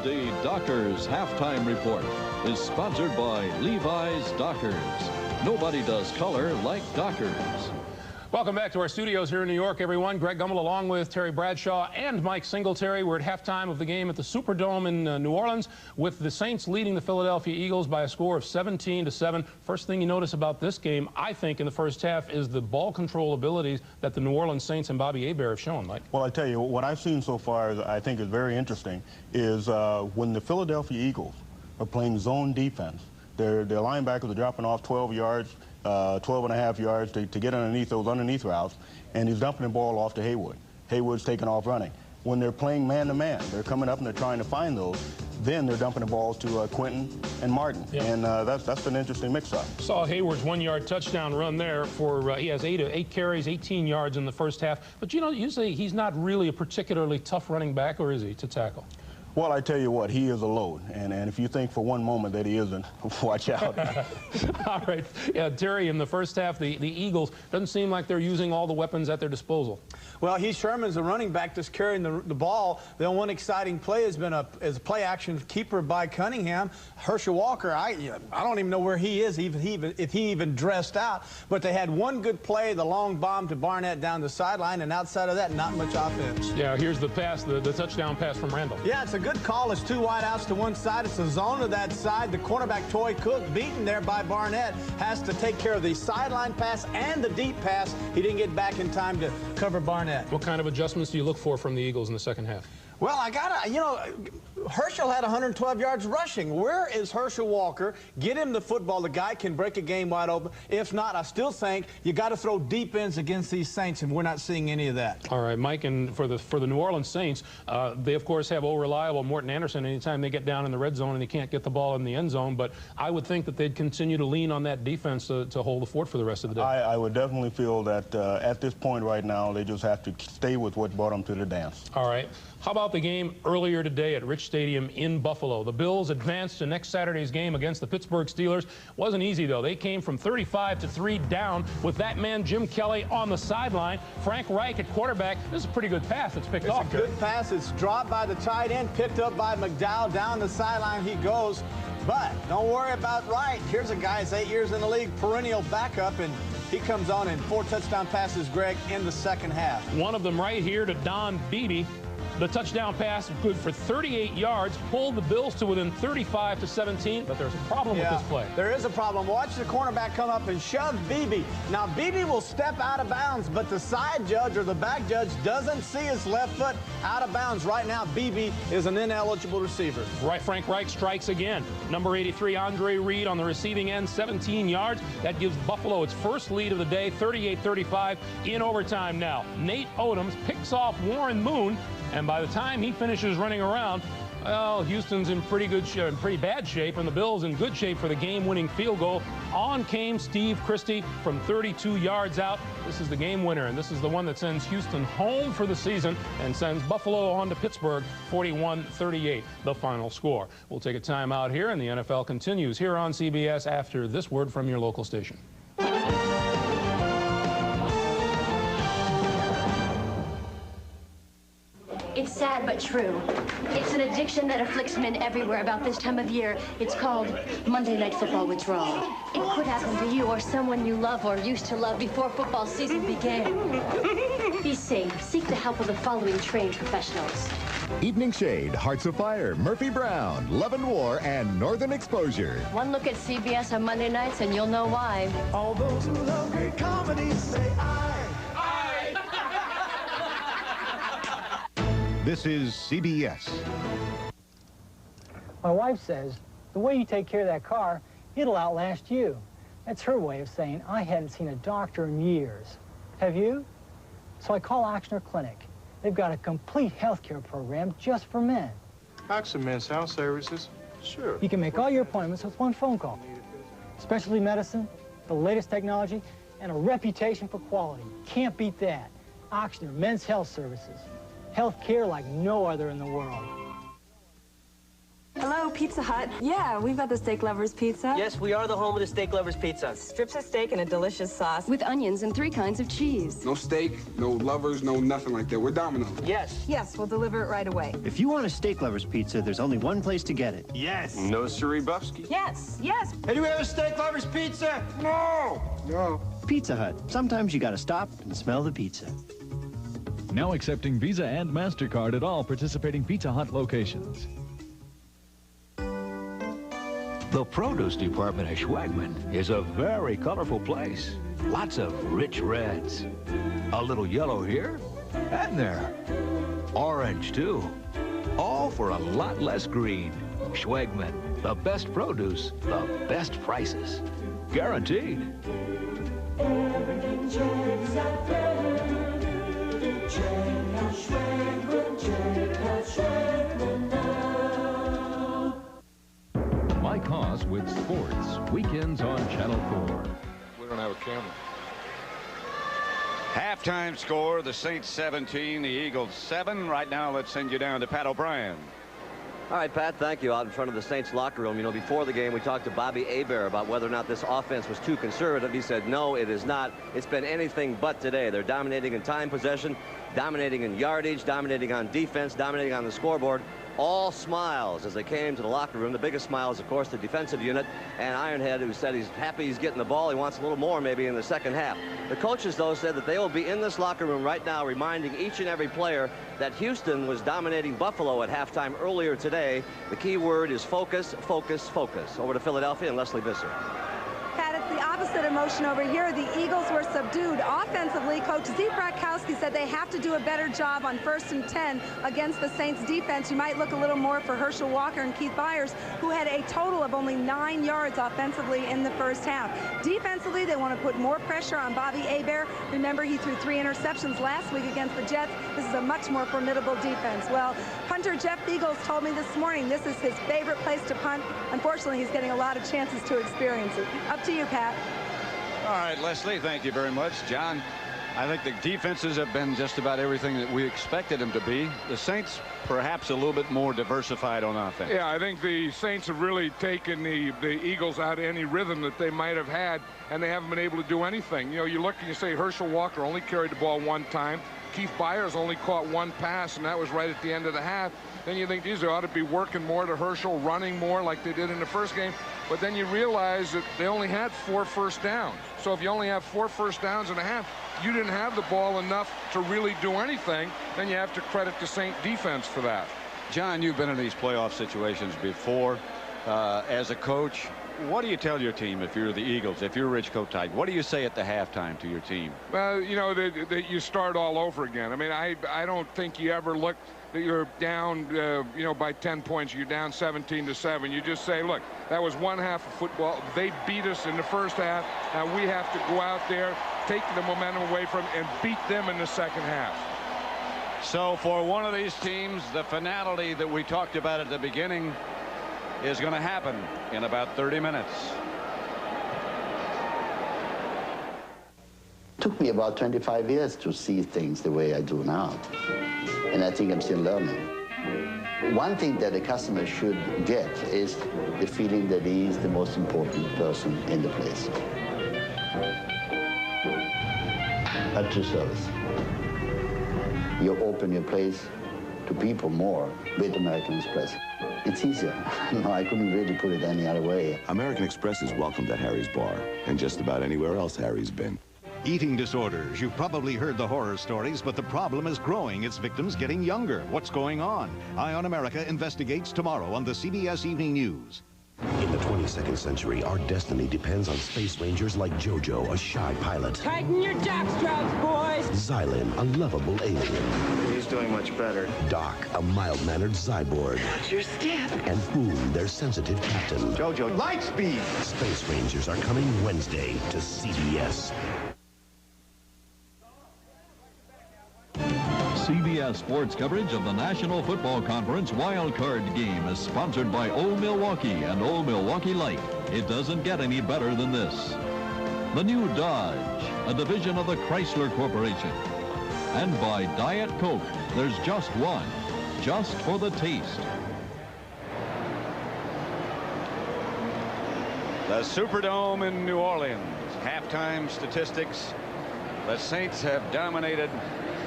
The Doctors Halftime Report is sponsored by Levi's Dockers. Nobody does color like Dockers. Welcome back to our studios here in New York, everyone. Greg Gumbel along with Terry Bradshaw and Mike Singletary. We're at halftime of the game at the Superdome in New Orleans with the Saints leading the Philadelphia Eagles by a score of 17-7. First thing you notice about this game, I think, in the first half is the ball control abilities that the New Orleans Saints and Bobby Hebert have shown, Mike. Well, I tell you, what I've seen so far I think is very interesting is when the Philadelphia Eagles are playing zone defense, their linebackers are dropping off 12 yards, 12.5 yards to get underneath those underneath routes, and he's dumping the ball off to Haywood. Haywood's taking off running. When they're playing man-to-man, they're coming up and they're trying to find those. Then they're dumping the balls to Quentin and Martin, and that's an interesting mix-up. Saw Hayward's 1-yard touchdown run there for he has 8 carries, 18 yards in the first half. But you know, usually he's not really a particularly tough running back, or is he, to tackle? Well, I tell you what, he is a load, and if you think for one moment that he isn't, watch out. All right, yeah, Terry, in the first half, the Eagles, doesn't seem like they're using all the weapons at their disposal. Well, Heath Sherman's a running back just carrying the ball. The one exciting play has been a play-action keeper by Cunningham. Herschel Walker, I don't even know where he is, if he even dressed out. But they had one good play, the long bomb to Barnett down the sideline, and outside of that, not much offense. Yeah, here's the pass, the touchdown pass from Randall. Yeah, it's a good call. It's 2 wideouts to one side. It's a zone to that side. The cornerback, Toy Cook, beaten there by Barnett, has to take care of the sideline pass and the deep pass. He didn't get back in time to cover Barnett. What kind of adjustments do you look for from the Eagles in the second half? Well, I gotta, you know, Herschel had 112 yards rushing. Where is Herschel Walker? Get him the football. The guy can break a game wide open. If not, I still think you got to throw deep ends against these Saints, and we're not seeing any of that. All right, Mike, and for the New Orleans Saints, they of course have reliable Morton Anderson anytime they get down in the red zone and they can't get the ball in the end zone. But I would think that they'd continue to lean on that defense to hold the fort for the rest of the day. I would definitely feel that at this point right now, they just have to stay with what brought them to the dance. All right. How about the game earlier today at Rich Stadium in Buffalo? The Bills advanced to next Saturday's game against the Pittsburgh Steelers. Wasn't easy, though. They came from 35-3 down with that man, Jim Kelly, on the sideline. Frank Reich at quarterback. This is a pretty good pass. It's picked off. It's a good pass. It's dropped by the tight end, picked up by McDowell. Down the sideline he goes. But don't worry about Wright. Here's a guy that's 8 years in the league, perennial backup, and he comes on in 4 touchdown passes, Greg, in the second half. One of them right here to Don Beebe. The touchdown pass, good for 38 yards, pulled the Bills to within 35-17, but there's a problem with this play. There is a problem. Watch the cornerback come up and shove Beebe. Now, Beebe will step out of bounds, but the side judge or the back judge doesn't see his left foot out of bounds. Right now, Beebe is an ineligible receiver. Right, Frank Reich strikes again. Number 83, Andre Reed on the receiving end, 17 yards. That gives Buffalo its first lead of the day, 38-35 in overtime now. Nate Odoms picks off Warren Moon, and by the time he finishes running around, well, Houston's in pretty bad shape, and the Bills in good shape for the game-winning field goal. On came Steve Christie from 32 yards out. This is the game winner, and this is the one that sends Houston home for the season and sends Buffalo on to Pittsburgh, 41-38, the final score. We'll take a time out here, and the NFL continues here on CBS after this word from your local station. It's sad but true. It's an addiction that afflicts men everywhere about this time of year. It's called Monday Night Football withdrawal. It could happen to you or someone you love or used to love before football season began. Be safe. Seek the help of the following trained professionals. Evening Shade, Hearts of Fire, Murphy Brown, Love and War, and Northern Exposure. One look at CBS on Monday nights and you'll know why. All those who love great comedies say aye. This is CBS. My wife says, the way you take care of that car, it'll outlast you. That's her way of saying I hadn't seen a doctor in years. Have you? So I call Oxner Clinic. They've got a complete health care program just for men. Oxner Men's Health Services? Sure. You can make all your appointments with one phone call. Specialty medicine, the latest technology, and a reputation for quality. Can't beat that. Oxner Men's Health Services. Health care like no other in the world. Hello, people. Pizza Hut? Yeah, we've got the Steak Lovers Pizza. Yes, we are the home of the Steak Lovers Pizza. Strips of steak and a delicious sauce. With onions and 3 kinds of cheese. No steak, no lovers, no nothing like that. We're Domino's. Yes. Yes, we'll deliver it right away. If you want a Steak Lovers Pizza, there's only one place to get it. Yes. No Siri Buffsky. Yes, yes. Hey, do we have a Steak Lovers Pizza? No. No. Pizza Hut. Sometimes you gotta stop and smell the pizza. Now accepting Visa and MasterCard at all participating Pizza Hut locations. The produce department at Schwegman is a very colorful place. Lots of rich reds. A little yellow here and there. Orange, too. All for a lot less green. Schwegman, the best produce, the best prices. Guaranteed. Mike Haas with sports. Weekends on Channel 4. We don't have a camera. Halftime score, the Saints 17, the Eagles 7. Right now, let's send you down to Pat O'Brien. All right, Pat, thank you. Out in front of the Saints locker room, you know, before the game, we talked to Bobby Hebert about whether or not this offense was too conservative. He said, no, it is not. It's been anything but today. They're dominating in time possession, dominating in yardage, dominating on defense, dominating on the scoreboard. All smiles as they came to the locker room. The biggest smile is, of course, the defensive unit, and Ironhead, who said he's happy he's getting the ball. He wants a little more maybe in the second half. The coaches, though, said that they will be in this locker room right now reminding each and every player that Houston was dominating Buffalo at halftime earlier today. The key word is focus, focus, focus. Over to Philadelphia and Leslie Visser. Pat, it's the opposite emotion over here. The Eagles were subdued offensively. Coach Zeke Bratkowski said they have to do a better job on 1st and 10 against the Saints defense. You might look a little more for Herschel Walker and Keith Byers, who had a total of only 9 yards offensively in the first half. Defensively, they want to put more pressure on Bobby Hebert. Remember, he threw 3 interceptions last week against the Jets. This is a much more formidable defense. Well, punter Jeff Eagles told me this morning this is his favorite place to punt. Unfortunately, he's getting a lot of chances to experience it. Up to you, Pat. All right, Leslie, thank you very much. John, I think the defenses have been just about everything that we expected them to be. The Saints, perhaps a little bit more diversified on offense. Yeah, I think the Saints have really taken the Eagles out of any rhythm that they might have had, and they haven't been able to do anything. You know, you look and you say Herschel Walker only carried the ball 1 time. Keith Byers only caught 1 pass, and that was right at the end of the half. Then you think these ought to be working more to Herschel, running more like they did in the first game. But then you realize that they only had 4 first downs. So if you only have 4 first downs and a half, you didn't have the ball enough to really do anything. Then you have to credit the Saint defense for that. John, you've been in these playoff situations before. As a coach, what do you tell your team if you're the Eagles, if you're Rich Kotite? What do you say at the halftime to your team? Well, you know, that you start all over again. I mean, I don't think you ever look that you're down, you know, by 10 points. You're down 17-7. You just say, look, that was 1 half of football. They beat us in the first half. Now we have to go out there, take the momentum away from them, and beat them in the second half. So for one of these teams, the finality that we talked about at the beginning is going to happen in about 30 minutes. It took me about 25 years to see things the way I do now. And I think I'm still learning. One thing that a customer should get is the feeling that he is the most important person in the place. At your service. You open your place to people more with American Express. It's easier. No, I couldn't really put it any other way. American Express is welcomed at Harry's Bar and just about anywhere else Harry's been. Eating disorders. You've probably heard the horror stories, but the problem is growing. Its victims getting younger. What's going on? Eye on America investigates tomorrow on the CBS Evening News. In the 22nd century, our destiny depends on space rangers like JoJo, a shy pilot. Tighten your jockstraps, boys! Xylem, a lovable alien. He's doing much better. Doc, a mild-mannered cyborg. Watch your step. And Boom, their sensitive captain. JoJo, light speed! Space Rangers are coming Wednesday to CBS. CBS Sports coverage of the National Football Conference Wildcard Game is sponsored by Old Milwaukee and Old Milwaukee Light. It doesn't get any better than this. The new Dodge, a division of the Chrysler Corporation. And by Diet Coke, there's just one, just for the taste. The Superdome in New Orleans. Halftime statistics. The Saints have dominated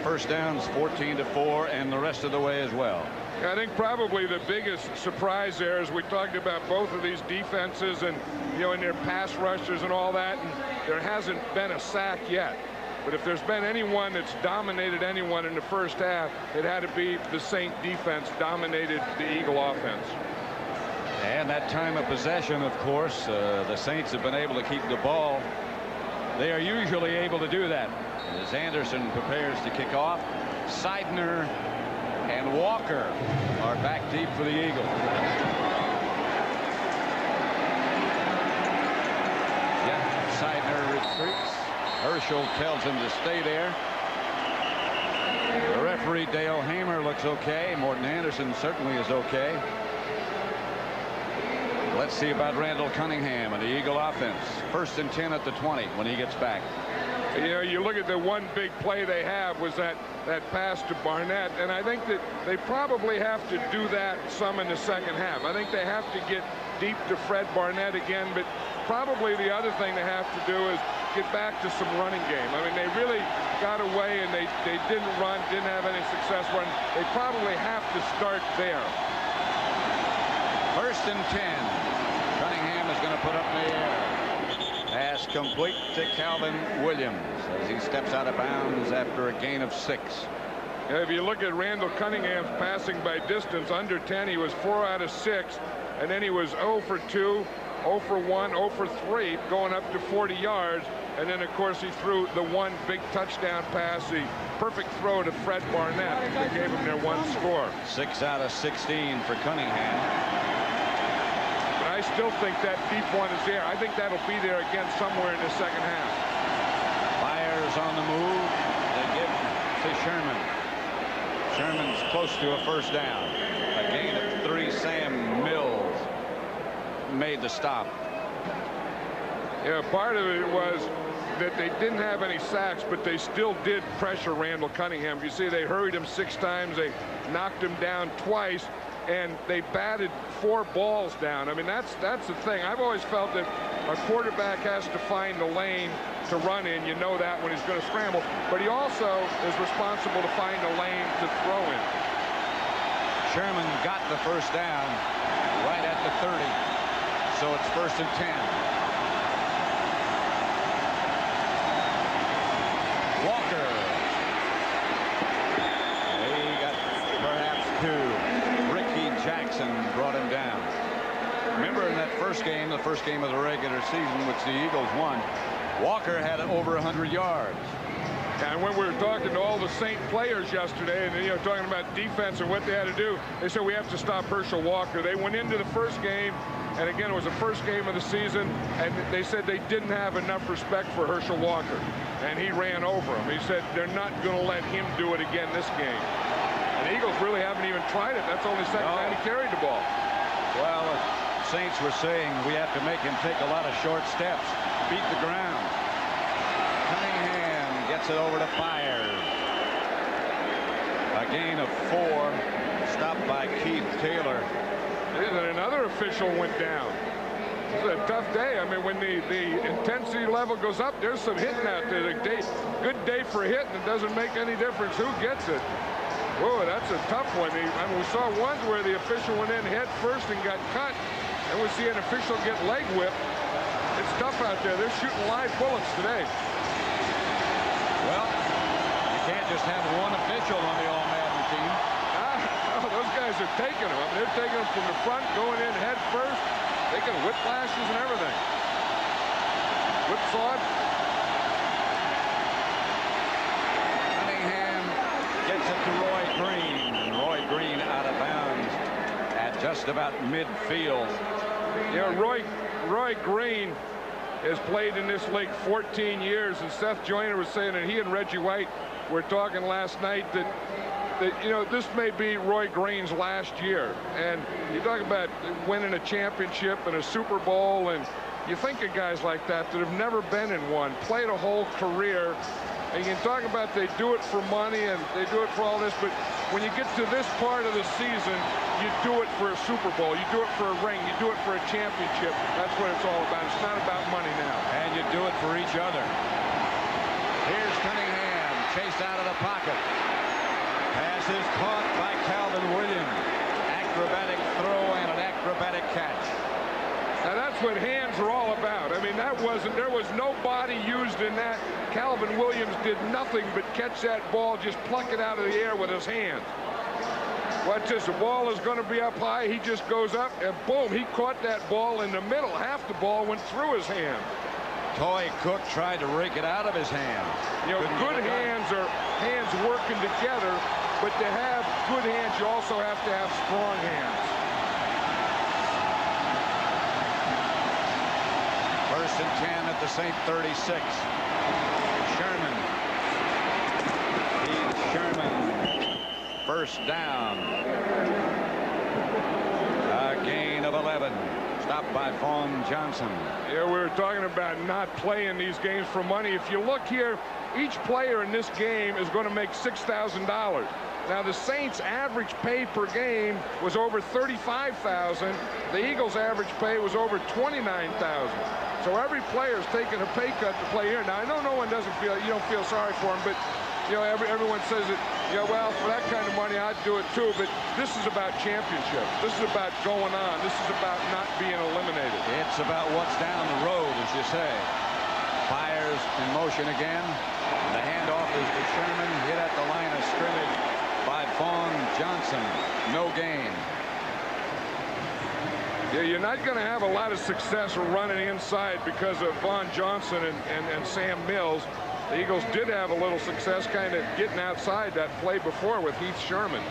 first downs 14-4 and the rest of the way as well. I think probably the biggest surprise there is we talked about both of these defenses and, you know, in their pass rushers and all that, and there hasn't been a sack yet. But if there's been anyone that's dominated anyone in the first half, it had to be the Saint defense dominated the Eagle offense. And that time of possession, of course, the Saints have been able to keep the ball. They are usually able to do that. As Anderson prepares to kick off, Seidner and Walker are back deep for the Eagles. Yeah, Seidner retreats. Herschel tells him to stay there. The referee, Dale Hamer, looks okay. Morton Anderson certainly is okay. Let's see about Randall Cunningham and the Eagle offense. 1st and 10 at the 20 when he gets back. You know, you look at the one big play they have was that pass to Barnett, and I think that they probably have to do that some in the second half. I think they have to get deep to Fred Barnett again, but probably the other thing they have to do is get back to some running game. I mean, they really got away and they didn't run, didn't have any success running. They probably have to start there. 1st and 10. Cunningham is going to put up in the air. Pass complete to Calvin Williams as he steps out of bounds after a gain of 6. If you look at Randall Cunningham's passing by distance under 10, he was 4 out of 6, and then he was 0 for 2, 0 for 1, 0 for 3, going up to 40 yards. And then, of course, he threw the one big touchdown pass, the perfect throw to Fred Barnett that gave him their one score. 6 out of 16 for Cunningham. I still think that deep one is there. I think that'll be there again somewhere in the second half. Byers on the move. They give to Sherman. Sherman's close to a first down. A gain of 3. Sam Mills made the stop. Yeah, part of it was that they didn't have any sacks, but they still did pressure Randall Cunningham. You see, they hurried him 6 times. They knocked him down twice. And they batted 4 balls down. I mean, that's the thing. I've always felt that a quarterback has to find the lane to run in. You know that when he's going to scramble. But he also is responsible to find a lane to throw in. Sherman got the first down right at the 30. So it's 1st and 10. Walker. He got perhaps 2. Jackson brought him down. Remember in that first game, the first game of the regular season, which the Eagles won, Walker had over 100 yards. And when we were talking to all the Saint players yesterday, and you know, talking about defense and what they had to do, they said we have to stop Herschel Walker. They went into the first game, and again, it was the first game of the season, and they said they didn't have enough respect for Herschel Walker, and he ran over him. He said they're not going to let him do it again this game. The Eagles really haven't even tried it. That's only second time he carried the ball. Well, Saints were saying we have to make him take a lot of short steps, beat the ground. Cunningham gets it over to Byers. A gain of 4, stopped by Keith Taylor. And another official went down. It's a tough day. I mean, when the intensity level goes up, there's some hitting out there. Good day for hitting. It doesn't make any difference who gets it. Whoa, that's a tough one. I mean, we saw ones where the official went in head first and got cut, and we see an official get leg whipped. It's tough out there. They're shooting live bullets today. Well, you can't just have one official on the All-Madden team. No, those guys are taking them. I mean, they're taking them from the front, going in head first, taking whiplashes and everything. Whipsawed. Gets it to Roy Green, and Roy Green out of bounds at just about midfield. You know, Roy Green has played in this league 14 years, and Seth Joyner was saying that he and Reggie White were talking last night that you know, this may be Roy Green's last year. And you talk about winning a championship and a Super Bowl, and you think of guys like that have never been in one, played a whole career. And you can talk about they do it for money and they do it for all this, but when you get to this part of the season, you do it for a Super Bowl. You do it for a ring. You do it for a championship. That's what it's all about. It's not about money now. And you do it for each other. Here's Cunningham, chased out of the pocket. Pass is caught by Calvin Williams. Acrobatic throw and an acrobatic catch. Now that's what hands are all about. I mean, there was no body used in that. Calvin Williams did nothing but catch that ball, just pluck it out of the air with his hands. Watch this, the ball is going to be up high. He just goes up and boom, he caught that ball in the middle. Half the ball went through his hand. Toy Cook tried to rake it out of his hand. You know, good hands are hands working together, but to have good hands, you also have to have strong hands. First and 10 at the St. 36. Sherman. He's Sherman. First down. A gain of 11. Stopped by Vaughn Johnson. Yeah, we were talking about not playing these games for money. If you look here, each player in this game is going to make $6,000. Now, the Saints' average pay per game was over $35,000. The Eagles' average pay was over $29,000. So every player is taking a pay cut to play here. Now, I know no one doesn't feel, you don't feel sorry for him, but you know, everyone says that, yeah, well, for that kind of money, I'd do it too. But this is about championships. This is about going on. This is about not being eliminated. It's about what's down the road, as you say. Fires in motion again. The handoff is to Sherman. Hit at the line of scrimmage by Vaughn Johnson. No gain. Yeah, you're not going to have a lot of success running inside because of Vaughn Johnson and Sam Mills. The Eagles did have a little success kind of getting outside that play before with Heath Sherman.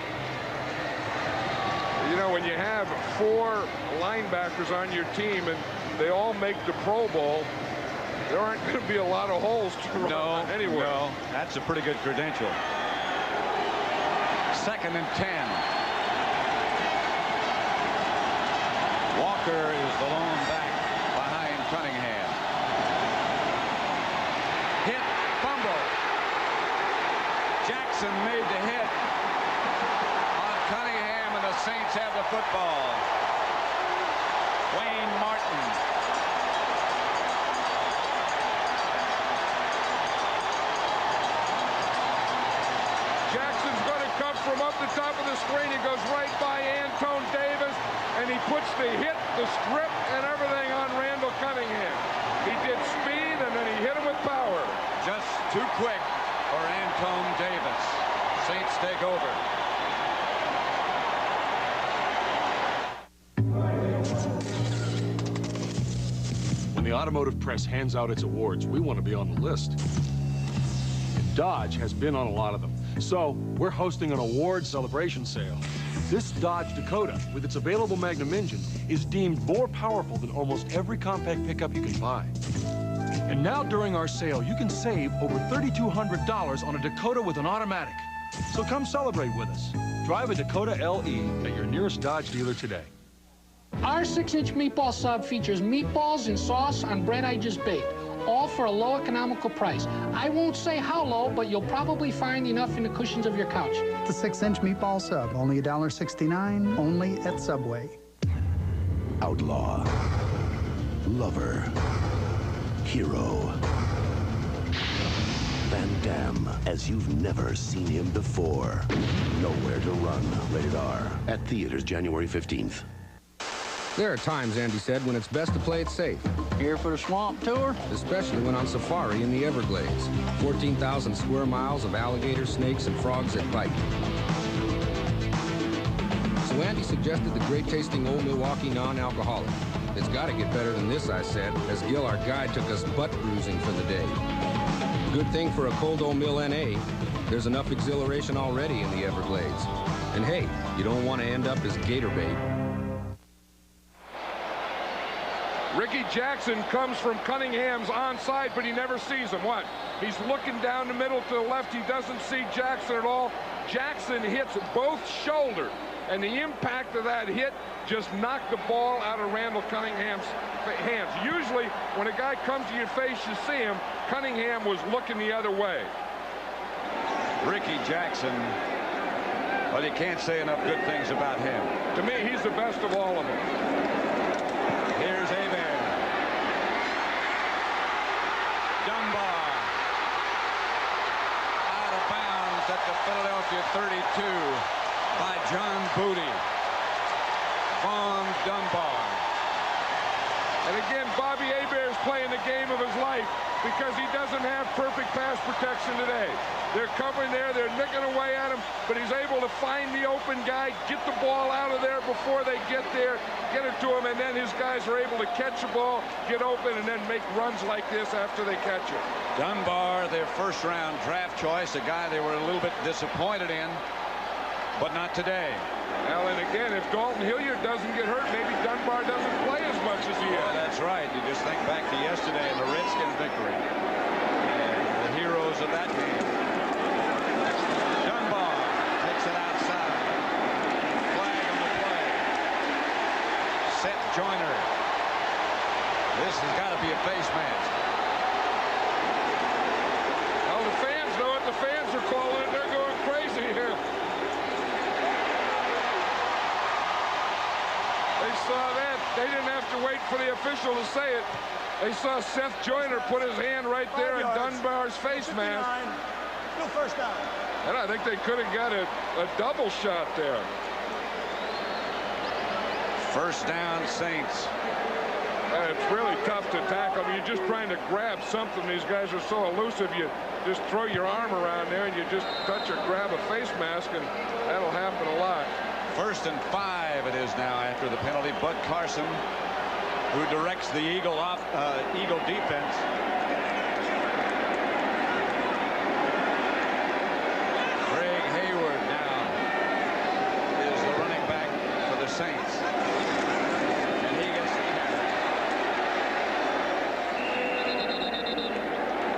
You know, when you have 4 linebackers on your team and they all make the Pro Bowl, there aren't going to be a lot of holes to run anywhere. No, that's a pretty good credential. Second and 10. Walker is the lone back behind Cunningham. Hit, fumble. Jackson made the hit on Cunningham, and the Saints have the football. Wayne Martin. Jackson's going to come from up the top of the screen. He goes right by Antone Davis, and he puts the hit, the strip, and everything on Randall Cunningham. He did speed, and then he hit him with power. Just too quick for Antone Davis. Saints take over. When the automotive press hands out its awards, we want to be on the list. And Dodge has been on a lot of them. So we're hosting an award celebration sale. This Dodge Dakota, with its available Magnum engine, is deemed more powerful than almost every compact pickup you can buy. And now during our sale, you can save over $3,200 on a Dakota with an automatic. So come celebrate with us. Drive a Dakota LE at your nearest Dodge dealer today. Our 6-inch meatball sub features meatballs and sauce on bread I just baked, all for a low economical price. I won't say how low, but you'll probably find enough in the cushions of your couch. The 6-inch meatball sub, only $1.69, only at Subway. Outlaw. Lover. Hero. Van Damme, as you've never seen him before. Nowhere to Run, rated R. At theaters January 15th. There are times, Andy said, when it's best to play it safe. Here for the swamp tour? Especially when on safari in the Everglades. 14,000 square miles of alligators, snakes, and frogs that bite. So Andy suggested the great-tasting Old Milwaukee non-alcoholic. It's got to get better than this, I said, as Gil, our guide, took us butt cruising for the day. Good thing for a cold Old Mill NA. There's enough exhilaration already in the Everglades. And hey, you don't want to end up as gator bait. Ricky Jackson comes from Cunningham's onside, but he never sees him. What? He's looking down the middle to the left. He doesn't see Jackson at all. Jackson hits both shoulders, and the impact of that hit just knocked the ball out of Randall Cunningham's hands. Usually, when a guy comes to your face, you see him. Cunningham was looking the other way. Ricky Jackson But you can't say enough good things about him. To me, he's the best of all of them. Here's Hebert. Dunbar. Out of bounds at the Philadelphia 32 by John Booty. Von Dunbar. And again, Bobby Hebert is playing the game of his life because he doesn't have perfect pass protection today. They're covering there, they're nicking away at him, but he's able to find the open guy, get the ball out of there before they get there, get it to him, and then his guys are able to catch the ball, get open, and then make runs like this after they catch it. Dunbar, their first-round draft choice, a guy they were a little bit disappointed in, but not today. Well, and again, if Dalton Hilliard doesn't get hurt, maybe Dunbar doesn't play as much as he is. Yeah, that's right. You just think back to yesterday and the Redskin victory. And the heroes of that game. Dunbar takes it outside. Flag on the play. Seth Joyner. This has got to be a face mask. Well, the fans know what the fans are calling it. They're going crazy here. They saw that. They didn't have to wait for the official to say it. They saw Seth Joyner put his hand right there in Dunbar's face mask. Still first down. And I think they could have got a double shot there. First down, Saints. And it's really tough to tackle. I mean, you're just trying to grab something. These guys are so elusive. You just throw your arm around there and you just touch or grab a face mask, and that'll happen a lot. 1st and 5 it is now after the penalty. Bud Carson, who directs the Eagle defense. Greg Hayward now is the running back for the Saints. And he gets the carry.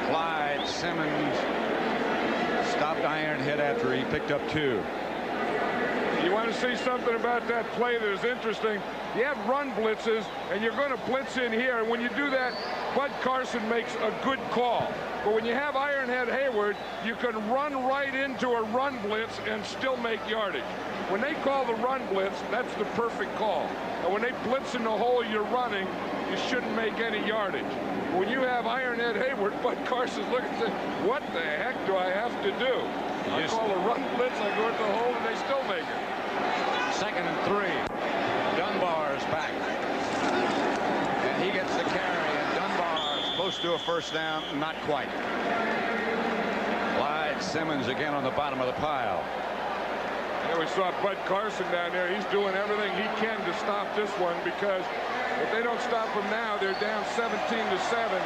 Clyde Simmons stopped Ironhead after he picked up 2. You want to see something about that play that is interesting? You have run blitzes, and you're going to blitz in here. And when you do that, Bud Carson makes a good call. But when you have Ironhead Hayward, you can run right into a run blitz and still make yardage. When they call the run blitz, that's the perfect call. And when they blitz in the hole you're running, you shouldn't make any yardage. When you have Ironhead Hayward, Bud Carson's looking and saying, what the heck do I have to do? I call a run blitz, I go into the hole, and they still make it. 2nd and 3. Dunbar's back. And he gets the carry, and Dunbar's close to a first down, not quite. Clyde Simmons again on the bottom of the pile. Yeah, we saw Bud Carson down there. He's doing everything he can to stop this one, because if they don't stop him now, they're down 17-7.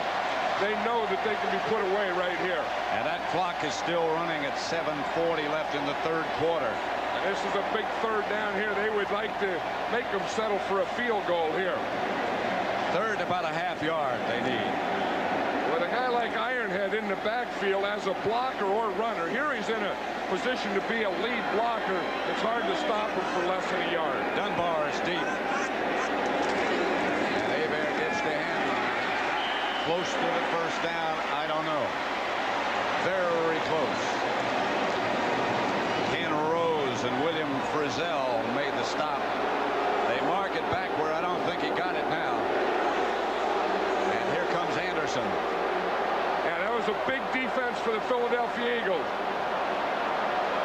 They know that they can be put away right here. And that clock is still running at 7:40 left in the 3rd quarter. And this is a big 3rd down here. They would like to make them settle for a field goal here. 3rd, about a half yard they need. With a guy like Ironhead in the backfield as a blocker or runner, here he's in a position to be a lead blocker. It's hard to stop him for less than a yard. Dunbar is deep. And Hebert gets to him. Close to the first down, I don't know. Very close. Ken Rose and William Frizzell made the stop. They mark it back where I don't think he got it now. And here comes Anderson. Yeah, that was a big defense for the Philadelphia Eagles.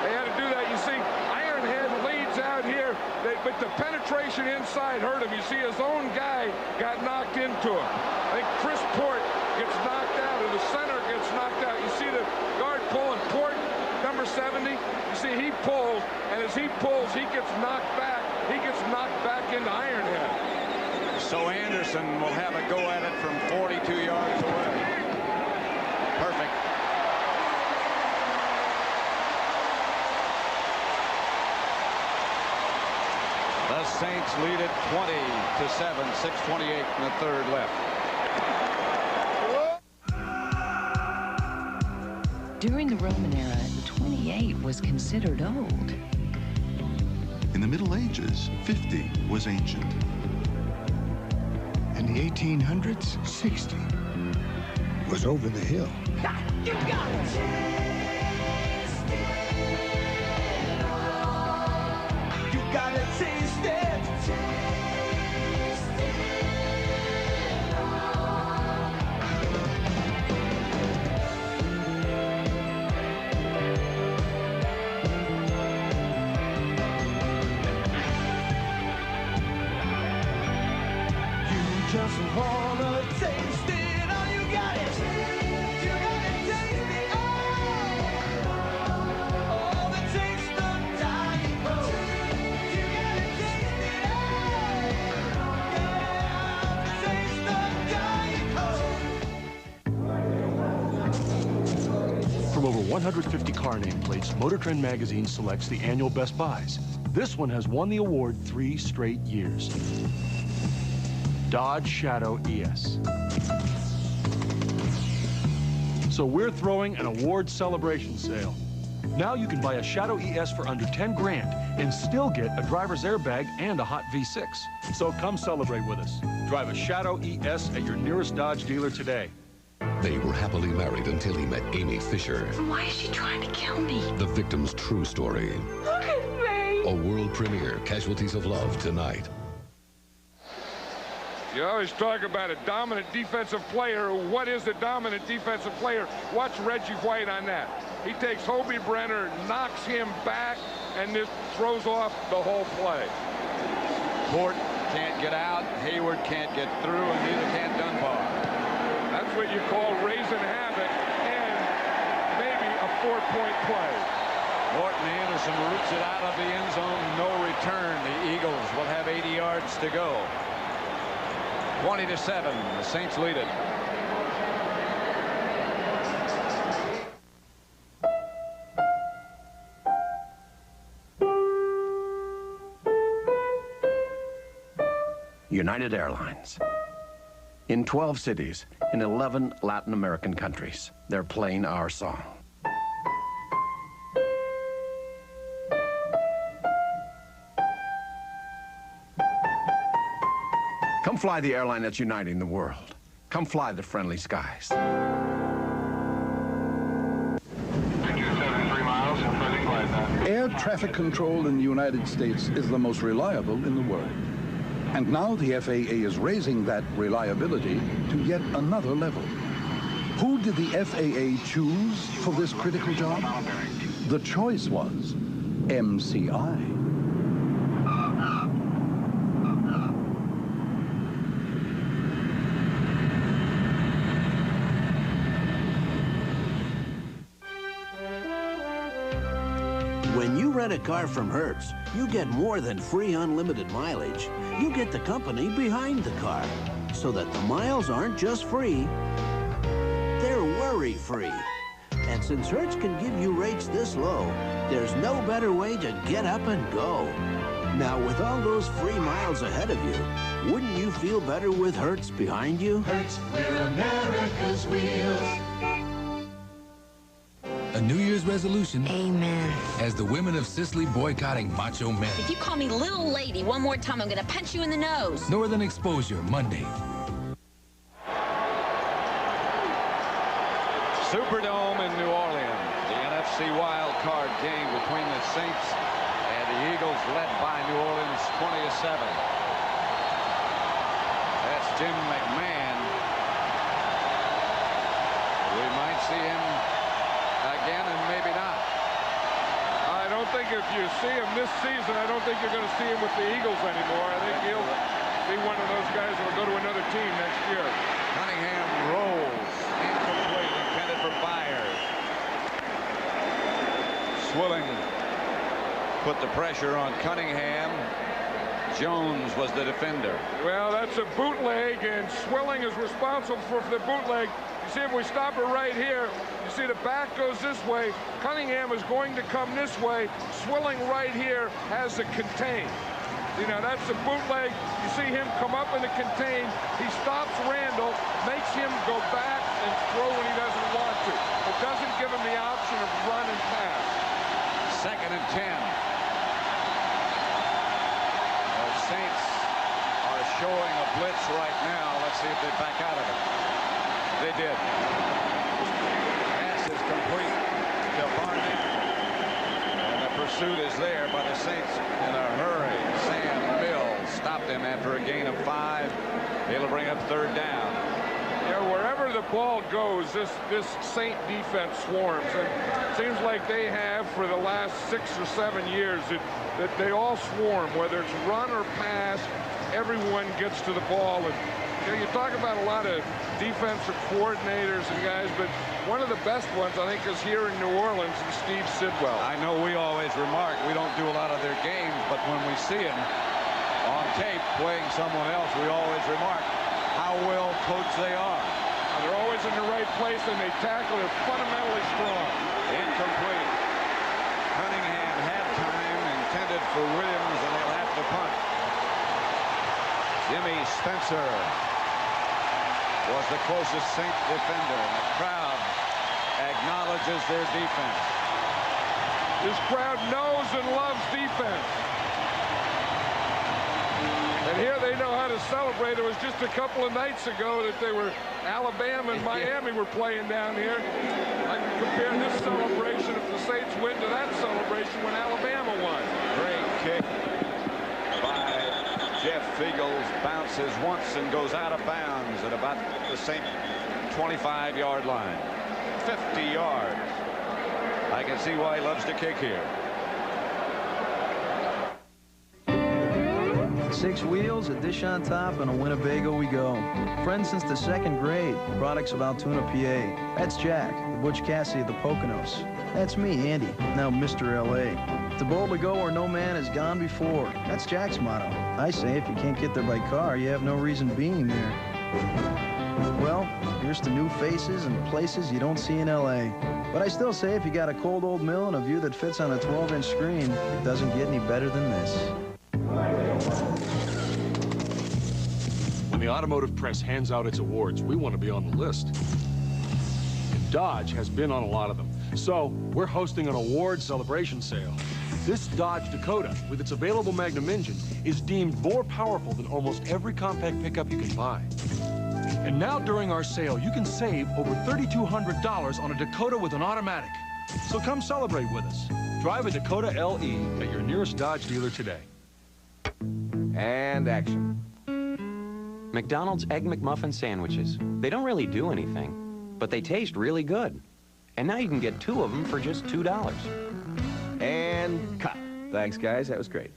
They had to do that. You see, Ironhead leads out here, but the penetration inside hurt him. You see, his own guy got knocked into him. I think Chris Port gets knocked out, and the center gets knocked out. You see the guard pulling Port, number 70. You see, he pulls, and as he pulls, he gets knocked back. He gets knocked back into Ironhead. So Anderson will have a go at it from 42 yards away. Perfect. The Saints lead it 20-7, 6:28 in the 3rd left. During the Roman era, 28 was considered old. In the Middle Ages, 50 was ancient. In the 1800s, 60 was over the hill. You got it! just wanna taste it. Oh, you got it. You gotta taste it. Oh, the taste of Diet Coke. You gotta taste it. Yeah, the taste of Diet Coke. From over 150 car nameplates, Motor Trend magazine selects the annual Best Buys. This one has won the award 3 straight years. Dodge Shadow ES. So we're throwing an award celebration sale. Now you can buy a Shadow ES for under 10 grand and still get a driver's airbag and a hot V6. So come celebrate with us. Drive a Shadow ES at your nearest Dodge dealer today. They were happily married until he met Amy Fisher. Why is she trying to kill me? The victim's true story. Look at me! A world premiere, Casualties of Love, tonight. You always talk about a dominant defensive player. What is a dominant defensive player? Watch Reggie White on that. He takes Hobie Brenner, knocks him back, and just throws off the whole play. Port can't get out, Hayward can't get through, and neither can Dunbar. That's what you call raising havoc and maybe a 4-point play. Morton Anderson roots it out of the end zone, no return. The Eagles will have 80 yards to go. 20-7, the Saints lead it. United Airlines. In 12 cities, in 11 Latin American countries, they're playing our song. Come fly the airline that's uniting the world. Come fly the friendly skies. Air traffic control in the United States is the most reliable in the world. And now the FAA is raising that reliability to yet another level. Who did the FAA choose for this critical job? The choice was MCI. When you rent a car from Hertz, you get more than free unlimited mileage. You get the company behind the car, so that the miles aren't just free, they're worry-free. And since Hertz can give you rates this low, there's no better way to get up and go. Now, with all those free miles ahead of you, wouldn't you feel better with Hertz behind you? Hertz, we're America's wheels. A New Year's resolution. Amen. As the women of Sicily boycotting macho men. If you call me little lady one more time, I'm going to punch you in the nose. Northern Exposure, Monday. Superdome in New Orleans. The NFC Wildcard Game between the Saints and the Eagles, led by New Orleans 20-7. That's Jim McMahon. We might see him again, and maybe not. I don't think if you see him this season, I don't think you're going to see him with the Eagles anymore. I think he'll be one of those guys that will go to another team next year. Cunningham rolls. Incomplete. Intended for Byers. Swilling put the pressure on Cunningham. Jones was the defender. Well, that's a bootleg, and Swilling is responsible for the bootleg. You see, if we stop it right here, you see the back goes this way. Cunningham is going to come this way. Swilling right here has the contain. You know, that's a bootleg. You see him come up in the contain. He stops Randall, makes him go back and throw when he doesn't want to. It doesn't give him the option of run and pass. 2nd and 10. The Saints are showing a blitz right now. Let's see if they back out of it. They did. Pass is complete to Barney. And the pursuit is there by the Saints in a hurry. Sam Mills stopped him after a gain of 5. It'll bring up 3rd down. You know, wherever the ball goes, this Saint defense swarms. And it seems like they have for the last 6 or 7 years that they all swarm, whether it's run or pass. everyone gets to the ball. And you talk about a lot of defensive coordinators and guys, but one of the best ones, I think, is here in New Orleans, is Steve Sidwell. I know we always remark we don't do a lot of their games, but when we see them on tape playing someone else, we always remark how well coached they are. They're always in the right place, and they tackle. They're fundamentally strong. Incomplete. Cunningham had time intended for Williams, and they'll have to punt. Jimmy Spencer was the closest Saint defender, and the crowd acknowledges their defense. This crowd knows and loves defense. And here they know how to celebrate. It was just a couple of nights ago that they were Alabama and Miami were playing down here. I can compare this celebration if the Saints win to that celebration when Alabama won. Great kick by Jeff Fiegels, bounces once and goes out of bounds at about the Saint 25-yard line. 50 yards. I can see why he loves to kick here. 6 wheels, a dish on top, and a Winnebago we go. Friends since the 2nd grade. Products of Altoona, PA. That's Jack, the Butch Cassidy of the Poconos. That's me, Andy, now Mr. L.A. To boldly go where no man has gone before. That's Jack's motto. I say if you can't get there by car, you have no reason being there. Well, here's to new faces and places you don't see in L.A. But I still say if you got a cold old mill and a view that fits on a 12-inch screen, it doesn't get any better than this. When the automotive press hands out its awards, we want to be on the list. And Dodge has been on a lot of them. So we're hosting an award celebration sale. This Dodge Dakota, with its available Magnum engine, is deemed more powerful than almost every compact pickup you can buy. And now during our sale, you can save over $3,200 on a Dakota with an automatic. So come celebrate with us. Drive a Dakota LE at your nearest Dodge dealer today. And action. McDonald's Egg McMuffin sandwiches. They don't really do anything, but they taste really good. And now you can get 2 of them for just $2. And cut. Thanks, guys. That was great.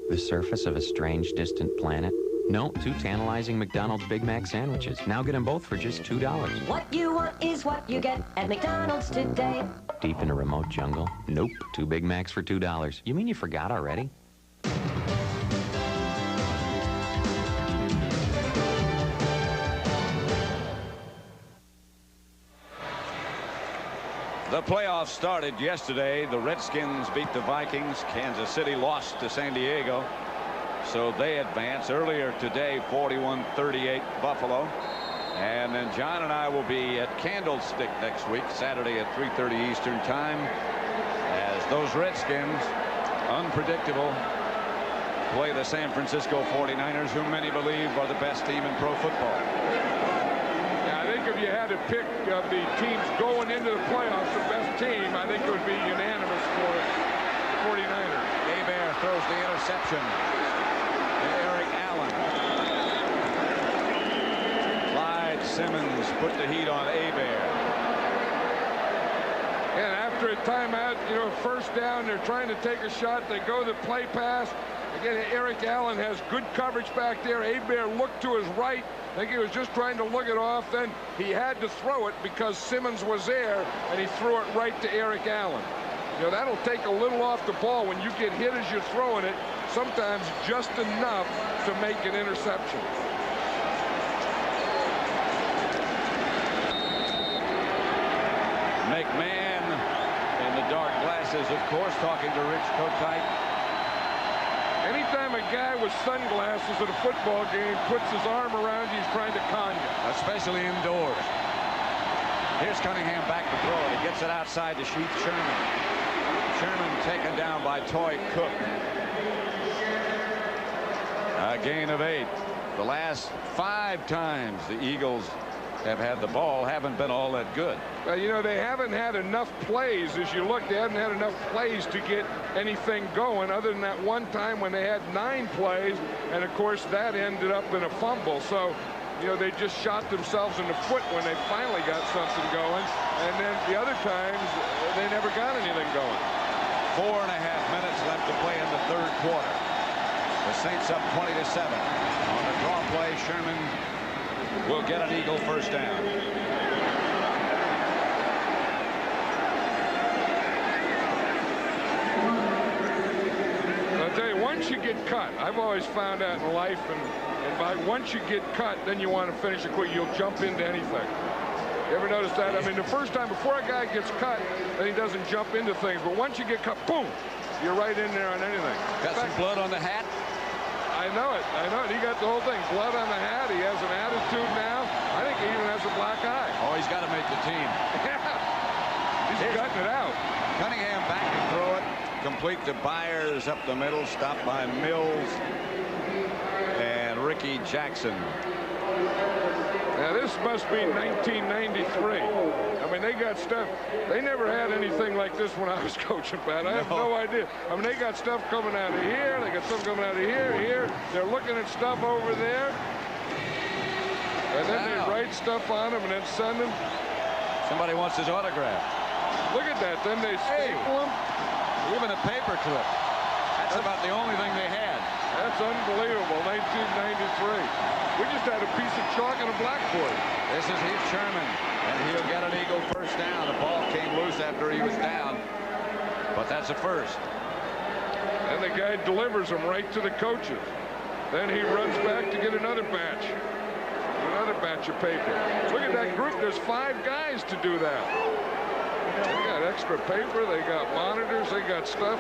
The surface of a strange, distant planet? No, 2 tantalizing McDonald's Big Mac sandwiches. Now get them both for just $2. What you want is what you get at McDonald's today. Deep in a remote jungle? Nope. 2 Big Macs for $2. You mean you forgot already? The playoffs started yesterday. The Redskins beat the Vikings. Kansas City lost to San Diego. So they advance. Earlier today, 41-38 Buffalo. And then John and I will be at Candlestick next week, Saturday at 3:30 Eastern Time, as those Redskins, unpredictable, play the San Francisco 49ers, who many believe are the best team in pro football. If you had to pick of the teams going into the playoffs, the best team, I think it would be unanimous for the 49ers. Hebert throws the interception to Eric Allen. Clyde Simmons put the heat on Hebert. And after a timeout, first down, they're trying to take a shot. They go the play pass. Again, Eric Allen has good coverage back there. Hebert looked to his right. I think he was just trying to look it off. Then he had to throw it because Simmons was there, and he threw it right to Eric Allen. That'll take a little off the ball when you get hit as you're throwing it, sometimes just enough to make an interception. McMahon in the dark glasses, of course, talking to Rich Kotite. Anytime a guy with sunglasses at a football game puts his arm around you, he's trying to con you. Especially indoors. Here's Cunningham back to throw it. He gets it outside to Sheath Sherman. Sherman taken down by Toy Cook. A gain of 8. The last 5 times the Eagles have had the ball haven't been all that good. Well, they haven't had enough plays. As you look, they haven't had enough plays to get anything going, other than that one time when they had 9 plays, and of course that ended up in a fumble. So they just shot themselves in the foot when they finally got something going, and then the other times they never got anything going. 4.5 minutes left to play in the 3rd quarter. The Saints up 20-7. On the draw play, Sherman will get an Eagle first down. I'll tell you, once you get cut, I've always found that in life, and by once you get cut, then you want to finish it quick. You'll jump into anything. You ever notice that? I mean, the first time before a guy gets cut, then he doesn't jump into things. But once you get cut, boom, you're right in there on anything. Got some blood on the hat? I know it. I know it. He got the whole thing. Blood on the hat. He has an attitude now. I think he even has a black eye. Oh, he's got to make the team. Yeah. He's cutting it out. Cunningham back to throw it. Complete to Byers up the middle. Stopped by Mills and Ricky Jackson. Now, this must be 1993. I mean, they got stuff. They never had anything like this when I was coaching, Pat. I have no idea. I mean, they got stuff coming out of here. They got stuff coming out of here. They're looking at stuff over there. And then they write stuff on them and then send them. Somebody wants his autograph. Look at that. Then they staple them. Even a paper clip. That's about the only thing they had. That's unbelievable. 1993. We just had a piece of chalk and a blackboard. This is Heath Sherman, and he'll get an Eagle first down. The ball came loose after he was down, but that's a first. And the guy delivers them right to the coaches. Then he runs back to get another batch of paper. Look at that group. There's 5 guys to do that. They got extra paper. They got monitors. They got stuff.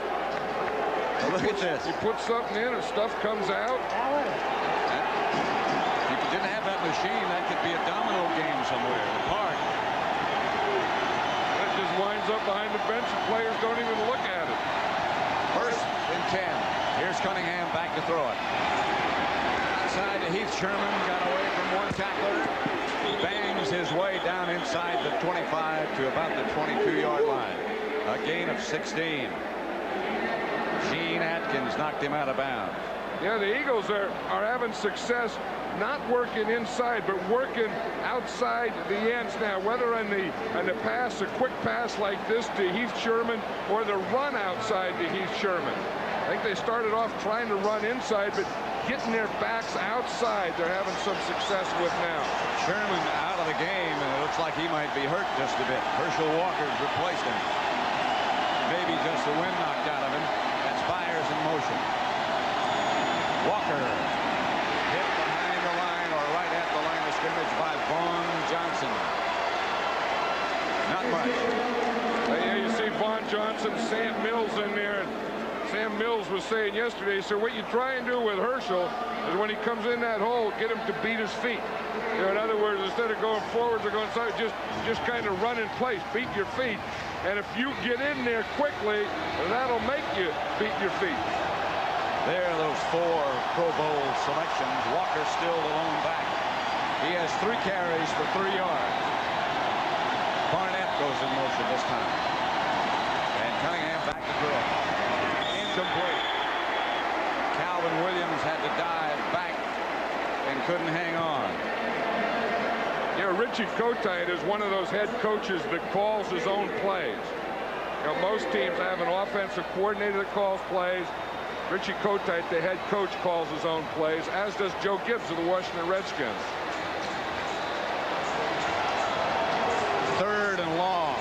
Look at this. You put something in and stuff comes out. If you didn't have that machine, that could be a domino game somewhere in the park. It just winds up behind the bench and players don't even look at it. First and 10. Here's Cunningham back to throw it. Outside to Heath Sherman. Got away from one tackler. He bangs his way down inside the 25 to about the 22-yard line. A gain of 16. Gene Atkins knocked him out of bounds. Yeah, the Eagles are having success not working inside, but working outside the ends now, whether on the pass, a quick pass like this to Heath Sherman, or the run outside to Heath Sherman. I think they started off trying to run inside, but getting their backs outside, they're having some success with now. Sherman out of the game, and it looks like he might be hurt just a bit. Herschel Walker's replaced him. Maybe just the wind knocked out of him. That's Byers in motion. Walker hit behind the line, or right at the line of scrimmage, by Vaughn Johnson. Not much. Yeah, you see Vaughn Johnson, Sam Mills in there. And Sam Mills was saying yesterday, so what you try and do with Herschel is when he comes in that hole, get him to beat his feet. You know, in other words, instead of going forwards or going side, just kind of run in place, beat your feet. And if you get in there quickly, that'll make you beat your feet. There are those 4 Pro Bowl selections. Walker still the lone back. He has 3 carries for 3 yards. Barnett goes in motion this time. And Cunningham back to throw. Incomplete. Calvin Williams had to dive back and couldn't hang on. You know, Richie Kotite is one of those head coaches that calls his own plays. You know, most teams have an offensive coordinator that calls plays. Richie Kotite, the head coach, calls his own plays, as does Joe Gibbs of the Washington Redskins. 3rd and long.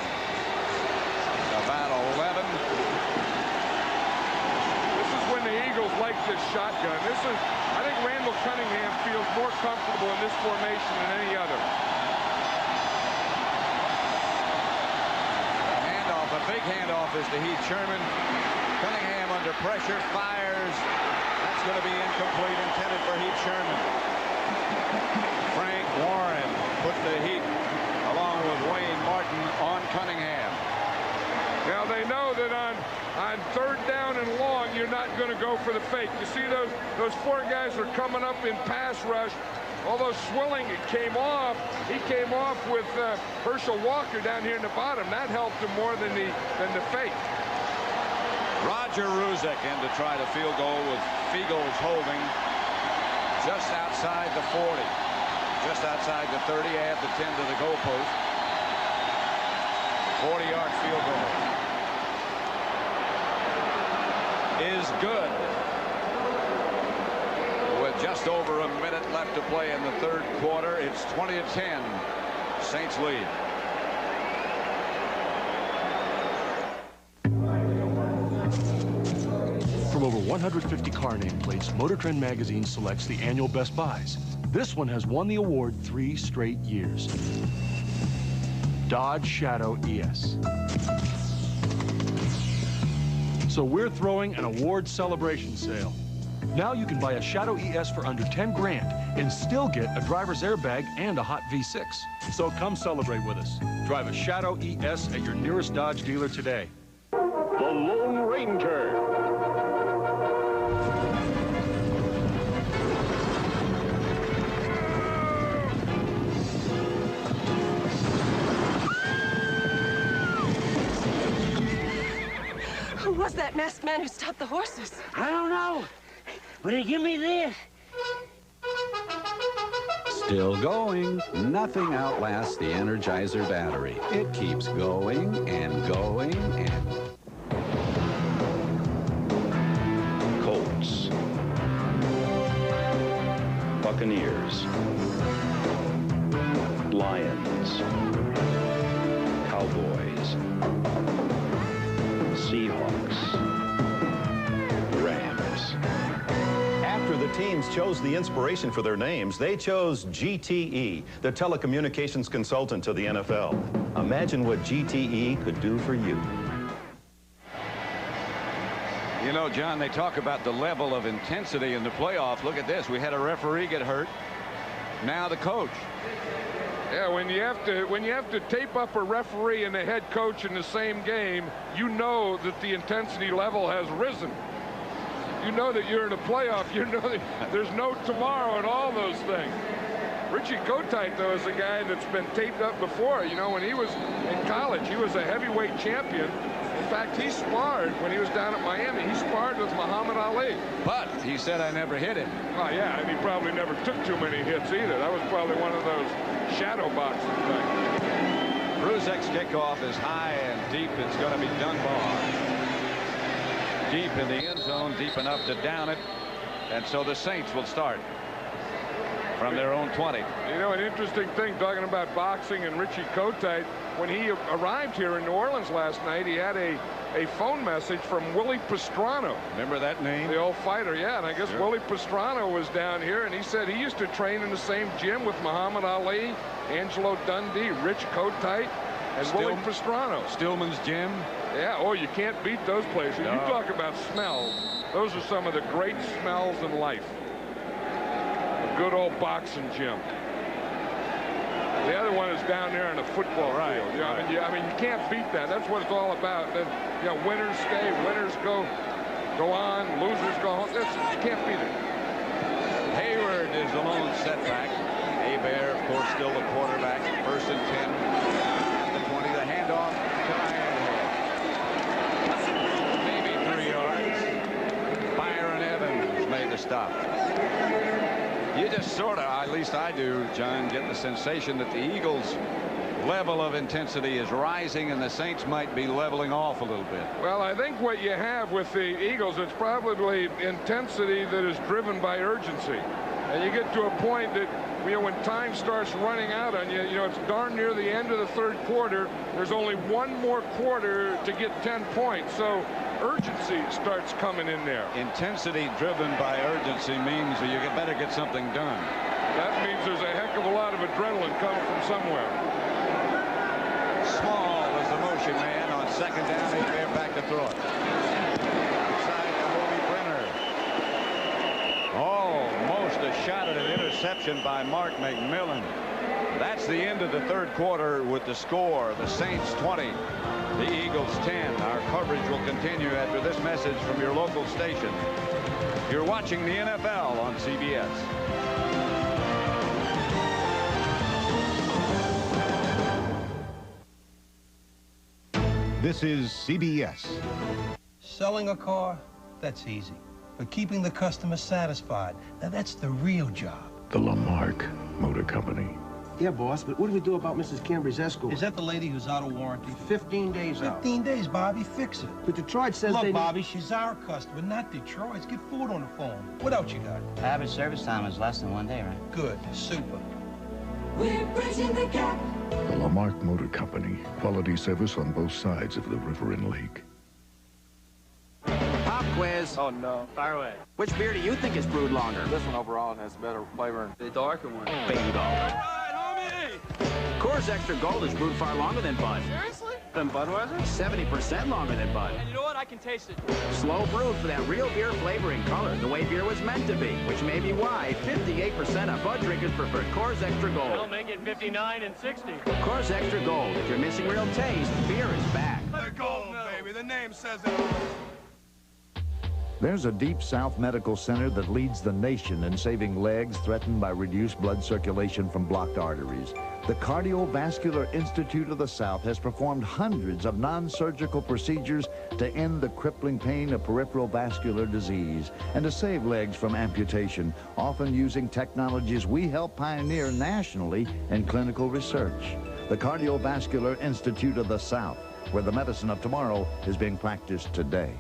About 11. This is when the Eagles like this shotgun. I think Randall Cunningham feels more comfortable in this formation than any other. A big handoff is to Heath Sherman. Cunningham under pressure, fires. That's going to be incomplete, intended for Heath Sherman. Frank Warren put the heat, along with Wayne Martin, on Cunningham. Now they know that on 3rd down and long, you're not going to go for the fake. You see those 4 guys are coming up in pass rush. Although Swilling came off, he came off with Herschel Walker down here in the bottom. That helped him more than the fake. Roger Ruzek in to try the field goal with Fiegels holding just outside the 40. Just outside the 30, add the 10 to the goalpost. 40-yard field goal is good. just over a minute left to play in the third quarter. It's 20-10. Saints lead. From over 150 car nameplates, Motor Trend magazine selects the annual Best Buys. This one has won the award 3 straight years. Dodge Shadow ES. So we're throwing an award celebration sale. Now you can buy a Shadow ES for under 10 grand and still get a driver's airbag and a hot V6. So come celebrate with us. Drive a Shadow ES at your nearest Dodge dealer today. The Lone Ranger. Who was that masked man who stopped the horses? I don't know, but he give me this. Still going. Nothing outlasts the Energizer battery. It keeps going and going and... Colts. Buccaneers. Lions. Cowboys. Seahawks. Rams. After the teams chose the inspiration for their names, they chose GTE, the telecommunications consultant to the NFL. Imagine what GTE could do for you. You know, John, they talk about the level of intensity in the playoffs. Look at this. We had a referee get hurt. Now the coach. Yeah, when you have to tape up a referee and the head coach in the same game, you know that the intensity level has risen. You know that you're in a playoff. You know that there's no tomorrow and all those things. Richie Kotite, though, is a guy that's been taped up before. You know, when he was in college, he was a heavyweight champion. In fact, he sparred when he was down at Miami. He sparred with Muhammad Ali. But he said, I never hit him. Oh, yeah, and he probably never took too many hits either. That was probably one of those shadow boxing things. Bruzek's kickoff is high and deep. It's going to be Dunbar. Deep in the end zone, deep enough to down it. And so the Saints will start from their own 20. You know, an interesting thing, talking about boxing and Richie Kotite, when he arrived here in New Orleans last night, he had a phone message from Willie Pastrana. Remember that name? The old fighter, yeah. And I guess Sure. Willie Pastrana was down here, and he said he used to train in the same gym with Muhammad Ali, Angelo Dundee, Rich Kotite, and Willie Pastrana. Stillman's gym. Yeah, oh, you can't beat those places. No. You talk about smells. Those are some of the great smells in life. A good old boxing gym. The other one is down there in the football field. You know, I mean, you can't beat that. That's what it's all about. Then, you know, winners stay, winners go on, losers go home. You can't beat it. Hayward is the lone setback. Hebert, of course, still the quarterback. 1st and 10. At the 20, the handoff to Ironhead. Maybe 3 yards. Byron Evans made the stop. You just sort of, at least I do, John, get the sensation that the Eagles' level of intensity is rising and the Saints might be leveling off a little bit. Well, I think what you have with the Eagles, it's probably intensity that is driven by urgency. And you get to a point that, you know, when time starts running out on you, you know, it's darn near the end of the third quarter. There's only one more quarter to get 10 points. So urgency starts coming in there. Intensity driven by urgency means that you better get something done. That means there's a heck of a lot of adrenaline coming from somewhere. Small is the motion man on 2nd down. He's there back to throw it. Inside to Hobie Brenner. Almost a shot at an interception by Mark McMillan. That's the end of the third quarter with the score. The Saints 20. The Eagles 10. Our coverage will continue after this message from your local station. You're watching the NFL on CBS. This is CBS. Selling a car, that's easy. But keeping the customer satisfied, now that's the real job. The Lamarck Motor Company. Yeah, boss, but what do we do about Mrs. Cambry's escort? Is that the lady who's out of warranty? 15 days out. 15 days, Bobby. Fix it. But Detroit says Look, they... Bobby, she's our customer, not Detroit's. Get Ford on the phone. What else you got? Average service time is less than 1 day, right? Good. Super. We're bridging the gap. The Lamarck Motor Company. Quality service on both sides of the river and lake. Pop quiz. Oh, no. Fire away. Which beer do you think is brewed longer? This one overall has better flavor. The darker one. Bingo. All right, homie! Coors Extra Gold is brewed far longer than Bud. Seriously? Than Budweiser? 70% longer than Bud. And you know what? I can taste it. Slow brewed for that real beer flavor and color, the way beer was meant to be, which may be why 58% of Bud drinkers prefer Coors Extra Gold. I'll make it 59 and 60. Coors Extra Gold. If you're missing real taste, beer is back. The gold, baby. The name says it all. There's a Deep South Medical Center that leads the nation in saving legs threatened by reduced blood circulation from blocked arteries. The Cardiovascular Institute of the South has performed hundreds of non-surgical procedures to end the crippling pain of peripheral vascular disease and to save legs from amputation, often using technologies we help pioneer nationally in clinical research. The Cardiovascular Institute of the South, where the medicine of tomorrow is being practiced today.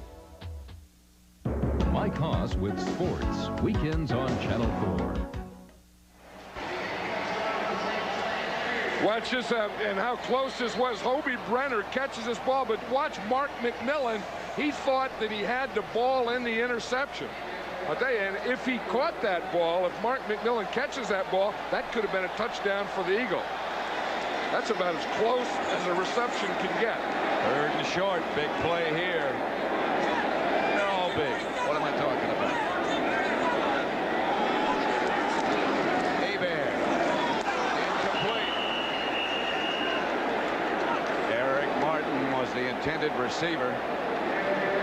Mike Haas with sports, weekends on Channel 4. Watch this, and how close this was. Hobie Brenner catches this ball, but watch Mark McMillan. He thought that he had the ball in the interception. I'll tell you, and if he caught that ball, if Mark McMillan catches that ball, that could have been a touchdown for the Eagle. That's about as close as a reception can get. 3rd and short, big play here. They're all big. What am I talking about? Hebert. Incomplete. Eric Martin was the intended receiver.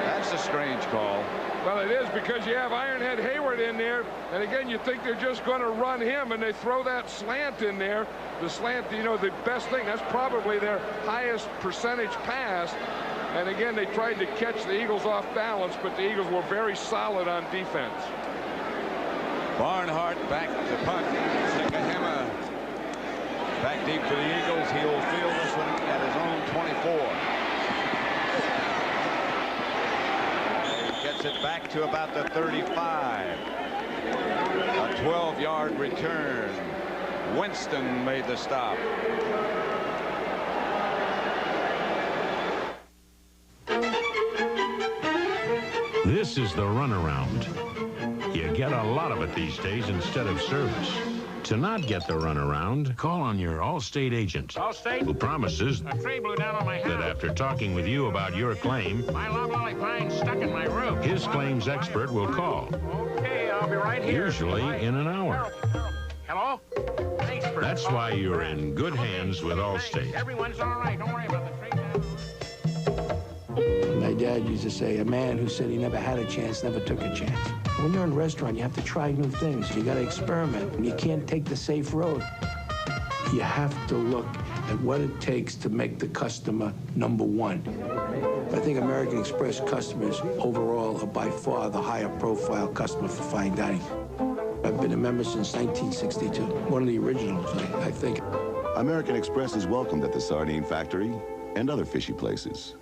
That's a strange call. Well, it is, because you have Ironhead Hayward in there, and again, you think they're just going to run him, and they throw that slant in there. The slant, you know, the best thing, that's probably their highest percentage pass. And again, they tried to catch the Eagles off balance, but the Eagles were very solid on defense. Barnhart back to punt. Sikahema back deep for the Eagles. He'll field this one at his own 24. He gets it back to about the 35. A 12-yard return. Winston made the stop. This is the runaround. You get a lot of it these days instead of service. To not get the runaround, call on your Allstate agent, who promises that after talking with you about your claim, My loblolly pine's stuck in my roof. his claims expert will call, Okay, I'll be right here. usually in an hour. Hello? Thanks for That's why you're in good hands with Allstate. Everyone's all right. Don't worry about the trade. My dad used to say, a man who said he never had a chance never took a chance. When you're in a restaurant, you have to try new things. You got to experiment. And you can't take the safe road. You have to look at what it takes to make the customer number one. I think American Express customers overall are by far the higher profile customer for fine dining. I've been a member since 1962. One of the originals, I think. American Express is welcomed at the Sardine Factory and other fishy places.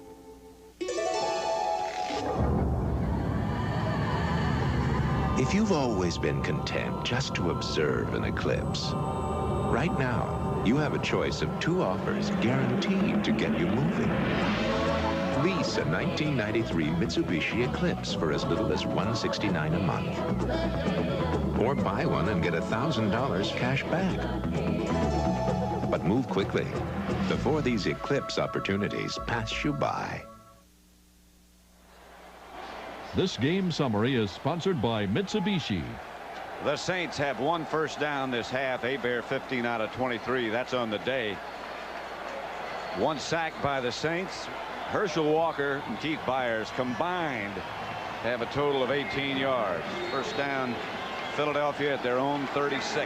If you've always been content just to observe an eclipse, right now you have a choice of 2 offers guaranteed to get you moving. Lease a 1993 Mitsubishi Eclipse for as little as $169 a month. Or buy one and get $1,000 cash back. But move quickly before these Eclipse opportunities pass you by. This game summary is sponsored by Mitsubishi. The Saints have 1 first down this half. Hebert 15 out of 23. That's on the day. 1 sack by the Saints. Herschel Walker and Keith Byers combined have a total of 18 yards. First down, Philadelphia at their own 36.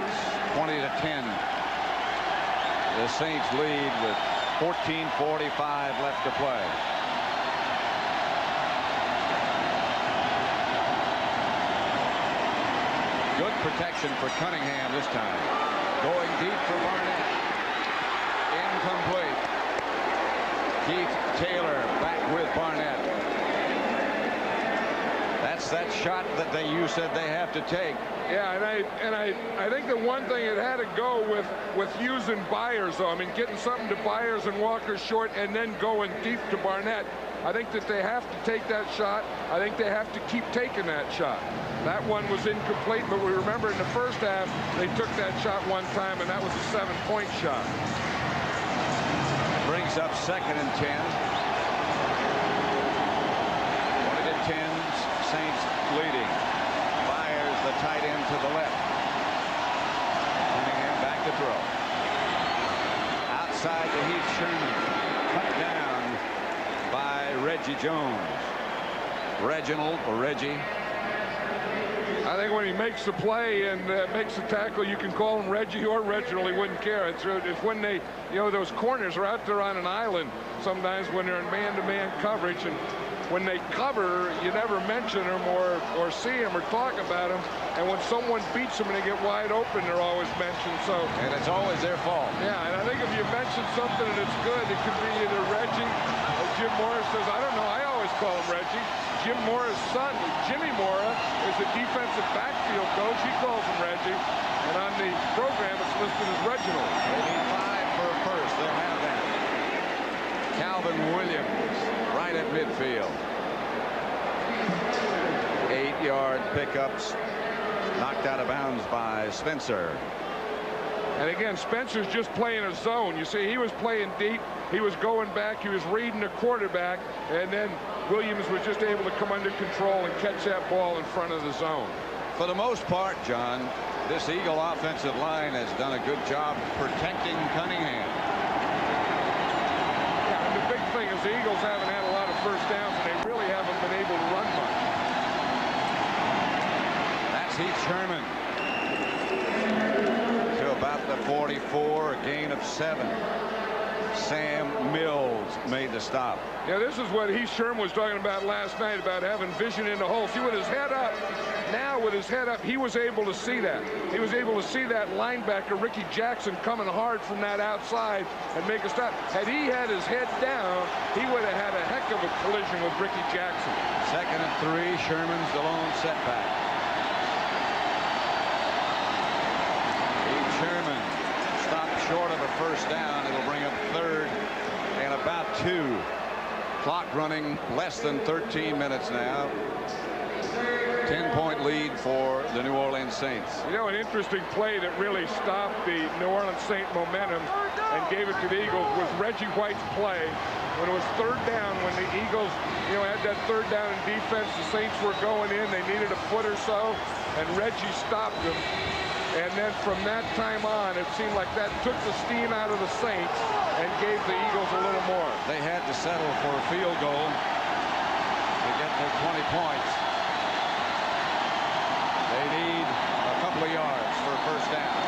20-10. The Saints lead with 14:45 left to play. Good protection for Cunningham this time. Going deep for Barnett. Incomplete. Keith Taylor back with Barnett. That's that shot that you said they have to take. Yeah, and I think the one thing it had to go with using Byers, though. I mean, getting something to Byers and Walker short and then going deep to Barnett. I think that they have to take that shot. I think they have to keep taking that shot. That one was incomplete, but we remember in the first half, they took that shot one time, and that was a 7-point shot. Brings up 2nd and 10. 20-10, Saints leading. Byers, the tight end to the left. Cunningham back to throw. Outside to Heath Sherman. Cut down by Reggie Jones. Reginald or Reggie. I think when he makes the play and makes the tackle, you can call him Reggie or Reginald. He wouldn't care. It's when they, those corners are out there on an island sometimes when they're in man-to-man coverage, and when they cover, you never mention them or see them or talk about them. And when someone beats them and they get wide open, they're always mentioned. So, and it's always their fault. Yeah, and I think if you mention something and it's good, it could be either Reggie or Jim Morris says, I don't know, I always call him Reggie. Jim Mora's son, Jimmy Mora, is the defensive backfield coach. He calls him Reggie. And on the program, it's listed as Reginald. They need 5 for a first. They'll have that. Calvin Williams right at midfield. 8-yard pickups. Knocked out of bounds by Spencer. And again, Spencer's just playing a zone. You see, he was playing deep. He was going back. He was reading the quarterback. And then Williams was just able to come under control and catch that ball in front of the zone. For the most part, John, this Eagle offensive line has done a good job protecting Cunningham. Yeah, and the big thing is the Eagles haven't had a lot of first downs, and they really haven't been able to run much. That's Heath Sherman. To about the 44, a gain of 7. Sam Mills made the stop. Yeah, this is what Heath Sherman was talking about last night, about having vision in the hole. See, with his head up, now with his head up, he was able to see that. He was able to see that linebacker, Ricky Jackson, coming hard from that outside and make a stop. Had he had his head down, he would have had a heck of a collision with Ricky Jackson. 2nd and 3, Sherman's the lone setback. Heath Sherman stopped short of a first down. It'll bring up 3rd and about 2. Clock running less than 13 minutes now. 10-point lead for the New Orleans Saints. You know, an interesting play that really stopped the New Orleans Saint momentum and gave it to the Eagles was Reggie White's play when it was 3rd down, when the Eagles, had that 3rd down in defense. The Saints were going in. They needed a foot or so, and Reggie stopped them. And then from that time on, it seemed like that took the steam out of the Saints and gave the Eagles a little more. They had to settle for a field goal to get their 20 points. They need a couple of yards for a first down.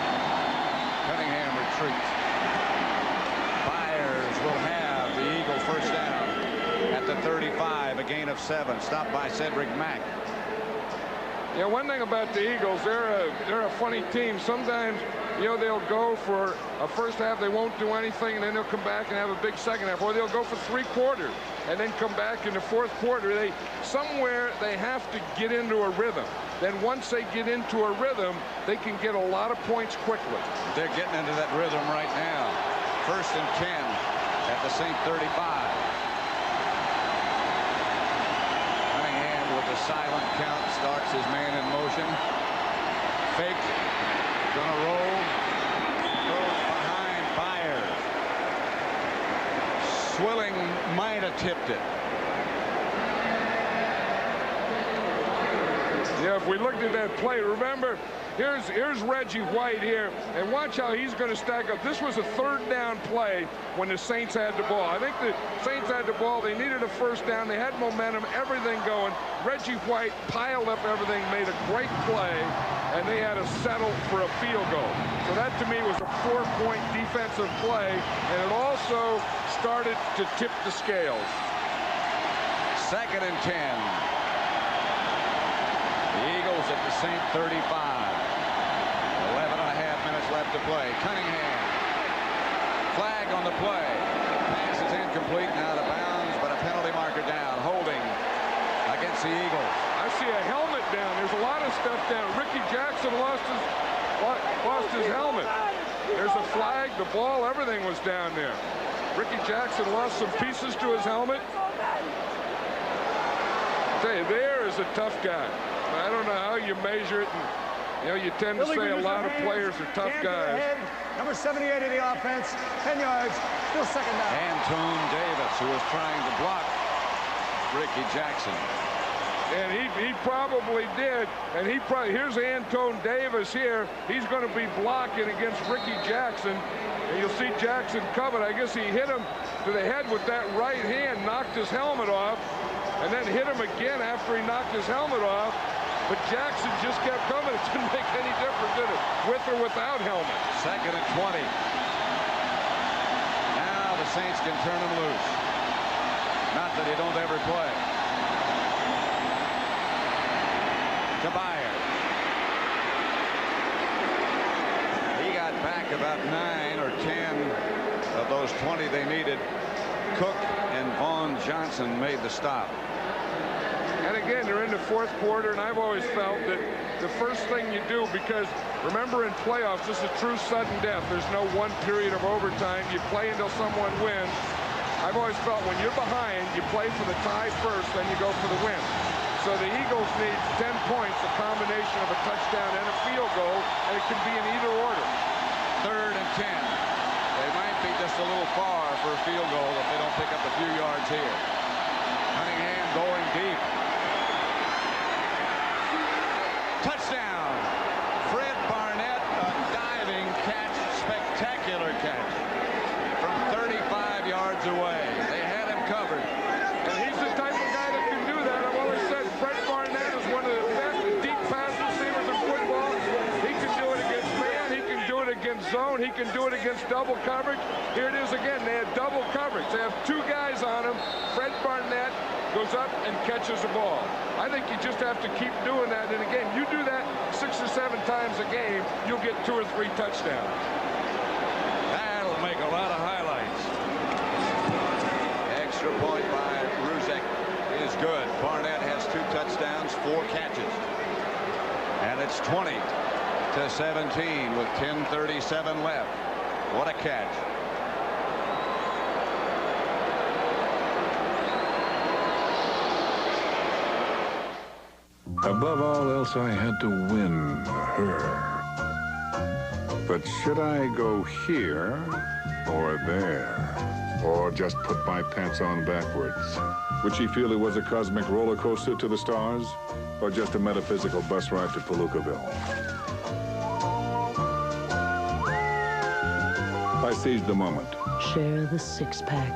Cunningham retreats. Byers will have the Eagle first down at the 35, a gain of 7. Stopped by Cedric Mack. Yeah, one thing about the Eagles, they're a funny team. Sometimes, they'll go for a first half, they won't do anything, and then they'll come back and have a big second half. Or they'll go for 3 quarters and then come back in the 4th quarter. Somewhere they have to get into a rhythm. Then once they get into a rhythm, they can get a lot of points quickly. They're getting into that rhythm right now. 1st and 10 at the Saint 35. The silent count starts his man in motion. Fake. Gonna roll. Goes behind Byers. Swilling might have tipped it. Yeah, if we looked at that play, remember, here's Reggie White here, and watch how he's going to stack up. This was a 3rd down play when the Saints had the ball. I think the Saints had the ball. They needed a first down. They had momentum, everything going. Reggie White piled up everything, made a great play, and they had to settle for a field goal. So that, to me, was a 4-point defensive play, and it also started to tip the scales. 2nd and 10. The Eagles at the Saint 35. 11 and a half minutes left left to play. Cunningham. Flag on the play. Pass is incomplete and out of bounds, but a penalty marker down. Holding against the Eagles. I see a helmet down. There's a lot of stuff down. Ricky Jackson lost his helmet. There's a flag, the ball, everything was down there. Ricky Jackson lost some pieces to his helmet. I tell you, there is a tough guy. I don't know how you measure it. And, you know, you tend to say a lot of players are tough guys. Number 78 of the offense, 10 yards, still second down. Antone Davis, who was trying to block Ricky Jackson. And he probably did. And here's Antone Davis here. He's going to be blocking against Ricky Jackson. And you'll see Jackson covered. I guess he hit him to the head with that right hand, knocked his helmet off, and then hit him again after he knocked his helmet off. But Jackson just kept coming. It didn't make any difference, did it? With or without helmet. 2nd and 20. Now the Saints can turn him loose. Not that he don't ever play. Tobias. He got back about 9 or 10 of those 20 they needed. Cook and Vaughn Johnson made the stop. And again, they're in the 4th quarter, and I've always felt that the first thing you do, because remember in playoffs, this is true sudden death. There's no one period of overtime. You play until someone wins. I've always felt when you're behind, you play for the tie first, then you go for the win. So the Eagles need 10 points, a combination of a touchdown and a field goal, and it can be in either order. 3rd and 10. They might be just a little far for a field goal if they don't pick up a few yards here. Cunningham going deep. Touchdown. Fred Barnett, a diving catch, spectacular catch from 35 yards away. They had him covered. And he's the type of guy that can do that. I've always said Fred Barnett is one of the best deep pass receivers in football. He can do it against man. He can do it against zone. He can do it against double coverage. Here it is again. They had double coverage. They have 2 guys on him. Fred Barnett goes up and catches the ball. I think you just have to keep doing that. And again, you do that 6 or 7 times a game, you'll get 2 or 3 touchdowns. That'll make a lot of highlights. Extra point by Ruzek is good. Barnett has 2 touchdowns, 4 catches. And it's 20-17 with 10:37 left. What a catch. Above all else, I had to win her. But should I go here or there? Or just put my pants on backwards? Would she feel it was a cosmic roller coaster to the stars? Or just a metaphysical bus ride to Palookaville? I seized the moment. Share the 6-pack.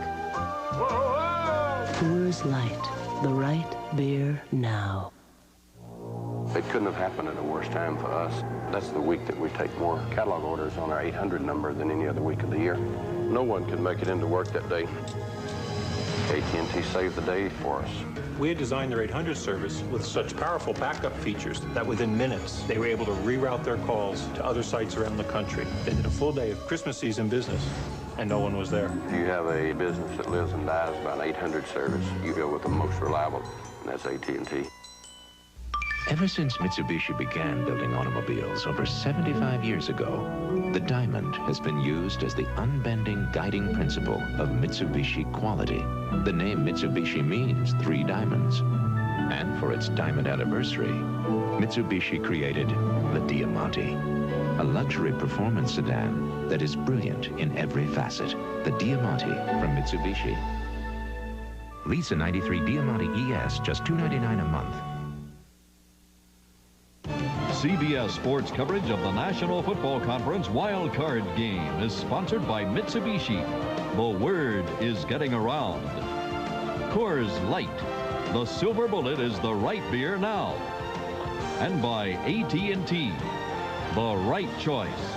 Coors Light, the right beer now. It couldn't have happened at a worse time for us. That's the week that we take more catalog orders on our 800 number than any other week of the year. No one could make it into work that day. AT&T saved the day for us. We had designed their 800 service with such powerful backup features that within minutes, they were able to reroute their calls to other sites around the country. They did a full day of Christmas season business, and no one was there. If you have a business that lives and dies by an 800 service, you go with the most reliable, and that's AT&T. Ever since Mitsubishi began building automobiles over 75 years ago, the diamond has been used as the unbending guiding principle of Mitsubishi quality. The name Mitsubishi means 3 diamonds. And for its diamond anniversary, Mitsubishi created the Diamante, a luxury performance sedan that is brilliant in every facet. The Diamante from Mitsubishi. Lease a 93 Diamante ES, just $299 a month. CBS Sports coverage of the National Football Conference Wildcard Game is sponsored by Mitsubishi. The word is getting around. Coors Light. The silver bullet is the right beer now. And by AT&T. The right choice.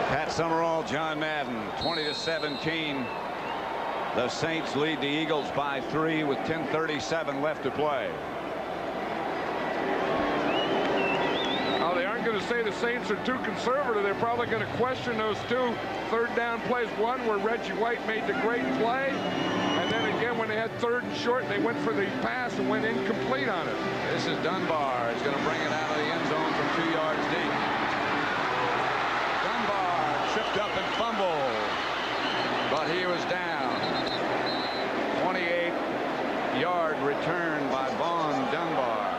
Pat Summerall, John Madden, 20-17. The Saints lead the Eagles by 3 with 10:37 left to play. Oh, they aren't going to say the Saints are too conservative. They're probably going to question those 2 third-down plays. One where Reggie White made the great play, and then again when they had 3rd and short, they went for the pass and went incomplete on it. This is Dunbar. He's going to bring it out of the end zone from 2 yards deep. Dunbar tripped up and fumbled, but he was down. 28-yard return by Vaughn Dunbar.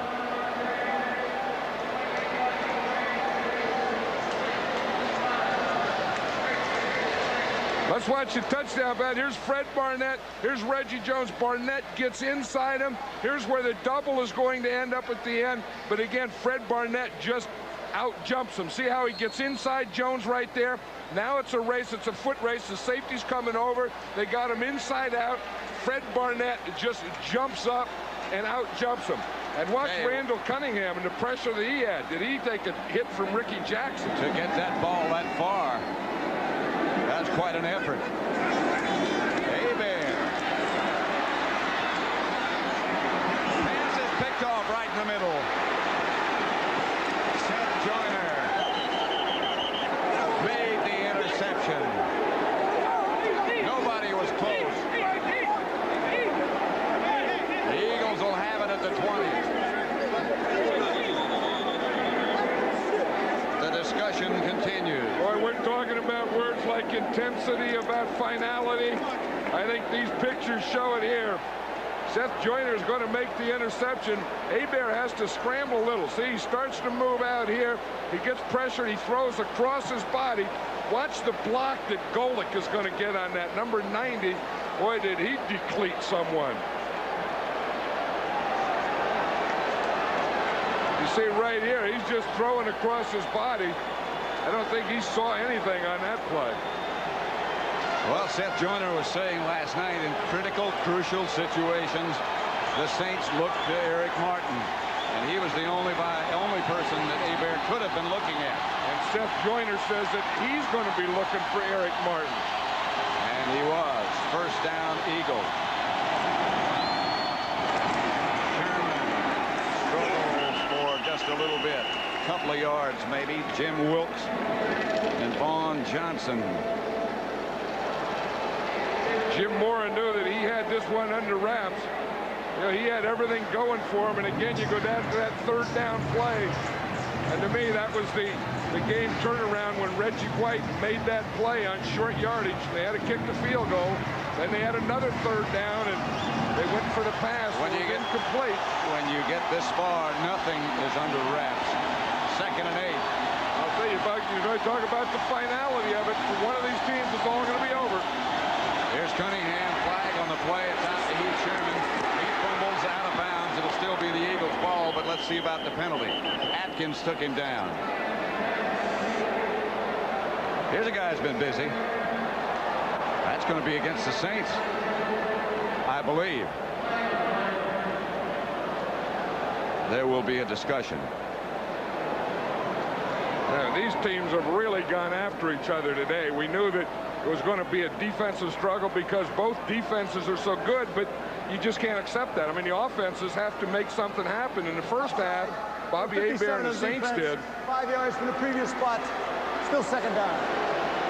Let's watch the touchdown, bet. Here's Fred Barnett. Here's Reggie Jones. Barnett gets inside him. Here's where the double is going to end up at the end. But again, Fred Barnett just out jumps him. See how he gets inside Jones right there? Now it's a race. It's a foot race. The safety's coming over. They got him inside out. Fred Barnett just jumps up and out jumps him. And watch Randall Cunningham and the pressure that he had. Did he take a hit from Ricky Jackson? To get that ball that far, that's quite an effort. Hebert. Pass is picked off right in the middle. Seth Joyner made the interception. Nobody was close. The Eagles will have it at the 20. The discussion continues. Boy, we're talking about words like intensity, about finality. I think these pictures show it here. Seth Joyner is going to make the interception. Hebert has to scramble a little. See, he starts to move out here. He gets pressure. He throws across his body. Watch the block that Golick is going to get on that. Number 90. Boy, did he deplete someone. You see right here, he's just throwing across his body. I don't think he saw anything on that play. Well, Seth Joyner was saying last night, in critical, crucial situations, the Saints looked to Eric Martin, and he was the only person that Hebert could have been looking at. And Seth Joyner says that he's going to be looking for Eric Martin. And he was. First down, Eagle. Sherman struggles for just a little bit. Couple of yards, maybe. Jim Wilkes and Vaughn Johnson. Jim Mora knew that he had this one under wraps. You know, he had everything going for him, and again, you go down to that 3rd down play. And to me, that was the game turnaround when Reggie White made that play on short yardage. They had to kick the field goal. Then they had another 3rd down, and they went for the pass. When you get incomplete. When you get this far, nothing is under wraps. 2nd and 8. I'll tell you about, you know, talk about the finality of it. For one of these teams, it's all going to be over. Here's Cunningham, flag on the play. It's out to Heath Sherman. He fumbles out of bounds. It'll still be the Eagles' ball, but let's see about the penalty. Atkins took him down. Here's a guy who's been busy. That's going to be against the Saints, I believe. There will be a discussion. Yeah, these teams have really gone after each other today. We knew that it was going to be a defensive struggle because both defenses are so good, but you just can't accept that. I mean, the offenses have to make something happen. In the first half, Bobby Hebert and the Saints did. 5 yards from the previous spot. Still 2nd down.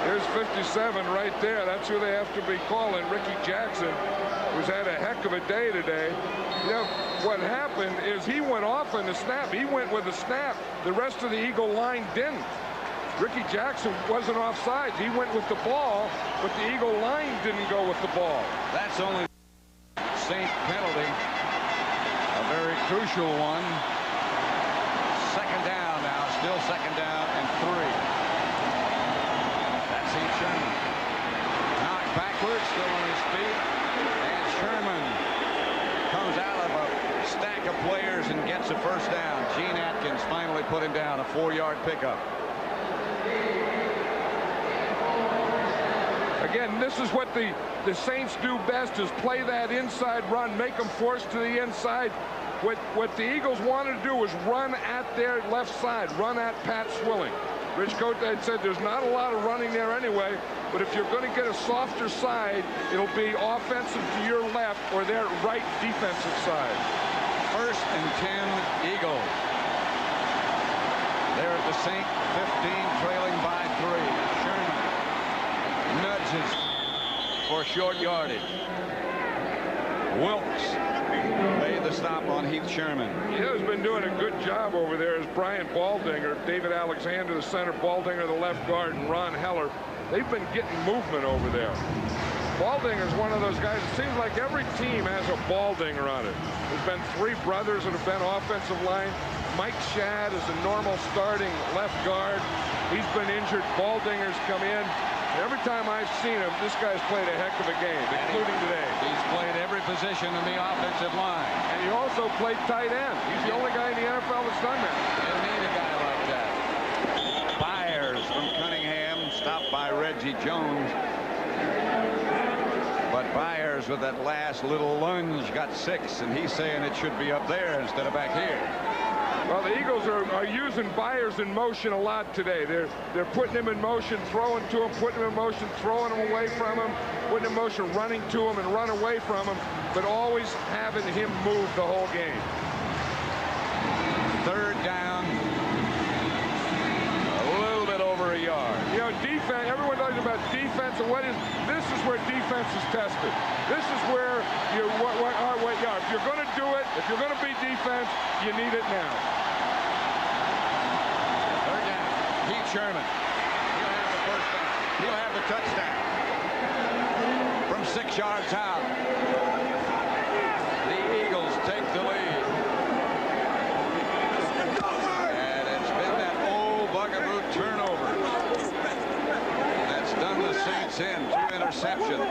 Here's 57 right there. That's who they have to be calling. Ricky Jackson, who's had a heck of a day today. You know, what happened is he went off on the snap. He went with a snap. The rest of the Eagle line didn't. Ricky Jackson wasn't offside. He went with the ball, but the Eagle line didn't go with the ball. That's only Saint penalty. A very crucial one. 2nd down now. Still 2nd down and 3. That's Heath Sherman. Knocked backwards, still on his feet. And Sherman comes out of a stack of players and gets a 1st down. Gene Atkins finally put him down. A 4-yard pickup. Again, this is what the Saints do best, is play that inside run, make them force to the inside. What the Eagles wanted to do was run at their left side, run at Pat Swilling. Rich Kotite said there's not a lot of running there anyway, but if you're going to get a softer side, it'll be offensive to your left or their right defensive side. 1st and 10 Eagles. They're at the Saint 15, trailing by 3. Sherman nudges for short yardage. Wilkes made the stop on Heath Sherman. He has been doing a good job over there as Brian Baldinger, David Alexander, the center, Baldinger, the left guard, and Ron Heller. They've been getting movement over there. Baldinger's one of those guys. It seems like every team has a Baldinger on it. There's been 3 brothers that have been offensive line. Mike Shadd is a normal starting left guard. He's been injured. Baldinger's come in. Every time I've seen him, this guy's played a heck of a game, including today. He's played every position in the offensive line. And he also played tight end. He's the only guy in the NFL that's done that. You need a guy like that. Byers from Cunningham, stopped by Reggie Jones. But Byers, with that last little lunge, got 6, and he's saying it should be up there instead of back here. Well, the Eagles are using Byers in motion a lot today. They're putting him in motion, throwing to him, putting him in motion, throwing him away from him, putting him in motion, running to him and run away from him, but always having him move the whole game. 3rd down, a little bit over a yard. You know, defense, everyone talks about defense, and this is where defense is tested. This is where if you're going to do it, if you're going to be defense, you need it now. 3rd down, Heath Sherman. He'll have the 1st down. He'll have the touchdown from 6 yards out. The Eagles take the lead. And it's been that old bugaboo turnover that's done the Saints in. 2 interceptions.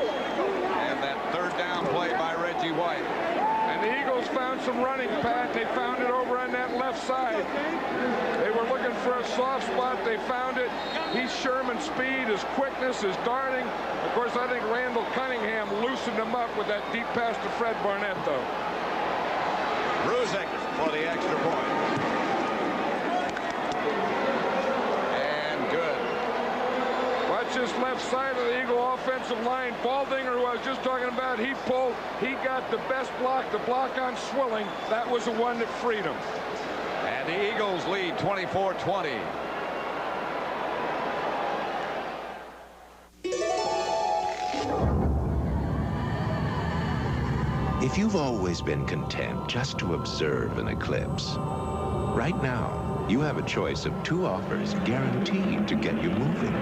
And that 3rd down play by Reggie White. And the Eagles found some running, Pat. They found it over on that left side. They were looking for a soft spot. They found it. Heath Sherman's speed, his quickness, his darting. Of course, I think Randall Cunningham loosened him up with that deep pass to Fred Barnett, though. Ruzek for the extra point. And good. Watch this left side of the Eagle offensive line. Baldinger, who I was just talking about, he got the best block, the block on Swilling. That was the one that freed him. And the Eagles lead 24-20. If you've always been content just to observe an eclipse, right now you have a choice of 2 offers guaranteed to get you moving.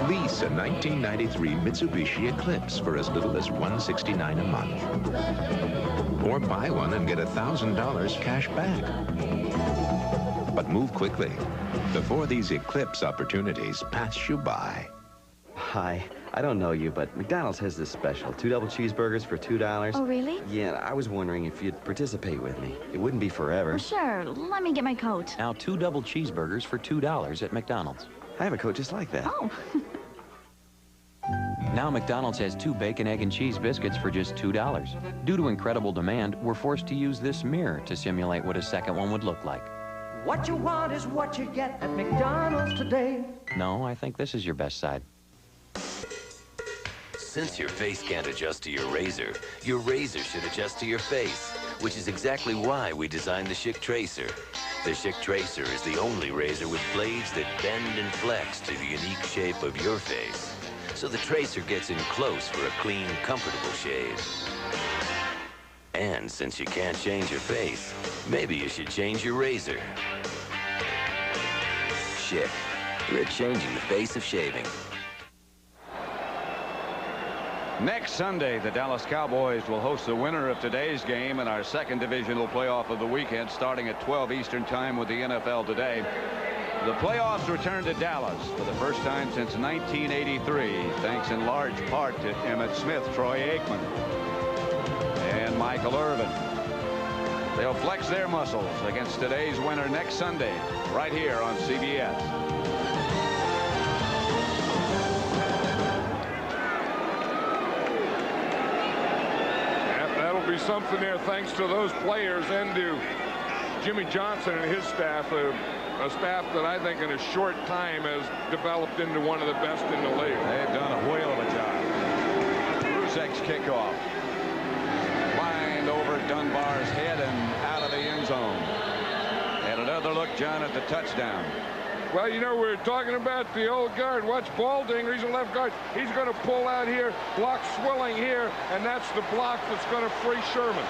Lease a 1993 Mitsubishi Eclipse for as little as $169 a month. Or buy one and get $1,000 cash back. But move quickly before these Eclipse opportunities pass you by. Hi, I don't know you, but McDonald's has this special. 2 double cheeseburgers for $2. Oh, really? Yeah, I was wondering if you'd participate with me. It wouldn't be forever. Well, sure. Let me get my coat. Now 2 double cheeseburgers for $2 at McDonald's. I have a coat just like that. Oh. Now McDonald's has 2 bacon, egg, and cheese biscuits for just $2. Due to incredible demand, we're forced to use this mirror to simulate what a second one would look like. What you want is what you get at McDonald's today. No, I think this is your best side. Since your face can't adjust to your razor should adjust to your face, which is exactly why we designed the Schick Tracer. The Schick Tracer is the only razor with blades that bend and flex to the unique shape of your face. So the Tracer gets in close for a clean, comfortable shave. And since you can't change your face, maybe you should change your razor. Schick, we're changing the face of shaving. Next Sunday, the Dallas Cowboys will host the winner of today's game in our 2nd divisional playoff of the weekend, starting at 12 Eastern Time with the NFL Today. The playoffs return to Dallas for the first time since 1983, thanks in large part to Emmitt Smith, Troy Aikman, and Michael Irvin. They'll flex their muscles against today's winner next Sunday, right here on CBS. That'll be something there, thanks to those players and to Jimmy Johnson and his staff. a staff that I think in a short time has developed into one of the best in the league. They've done a whale of a job. Bruzek's kickoff. Lined over Dunbar's head and out of the end zone. And another look, John, at the touchdown. Well, you know, we're talking about the old guard. Watch Baldinger. He's a left guard. He's going to pull out here, block Swilling here, and that's the block that's going to free Sherman.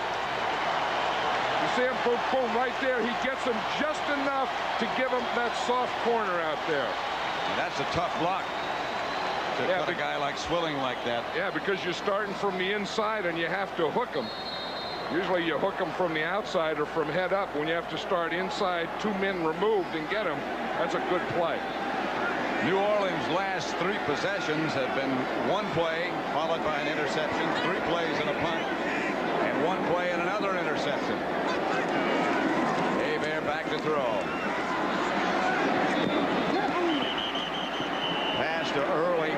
You see him, boom, boom, right there. He gets him just enough to give him that soft corner out there. And that's a tough block to cut a guy like Swilling like that. Yeah, because you're starting from the inside and you have to hook him. Usually you hook them from the outside or from head up. When you have to start inside, 2 men removed and get them, that's a good play. New Orleans' last 3 possessions have been 1 play followed by an interception, 3 plays and a punt, and 1 play and another interception. Hebert back to throw. Pass to Early.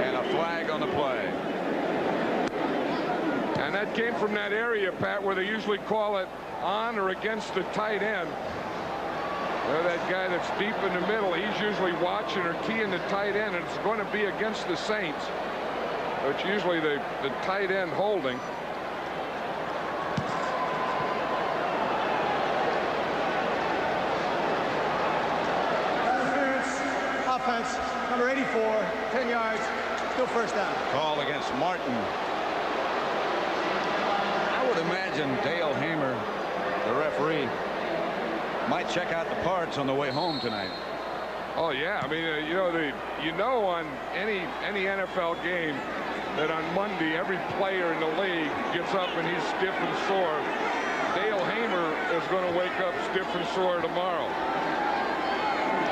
And a flag on the play. And that came from that area, Pat, where they usually call it on or against the tight end. Where that guy that's deep in the middle, he's usually watching or keying the tight end, and it's going to be against the Saints. So it's usually the tight end holding. Offense, number 84, 10 yards, still first down. Call against Martin. I would imagine Dale Hamer, the referee, might check out the parts on the way home tonight. Oh yeah, I mean, you know, on any NFL game that on Monday every player in the league gets up and he's stiff and sore. Dale Hamer is going to wake up stiff and sore tomorrow.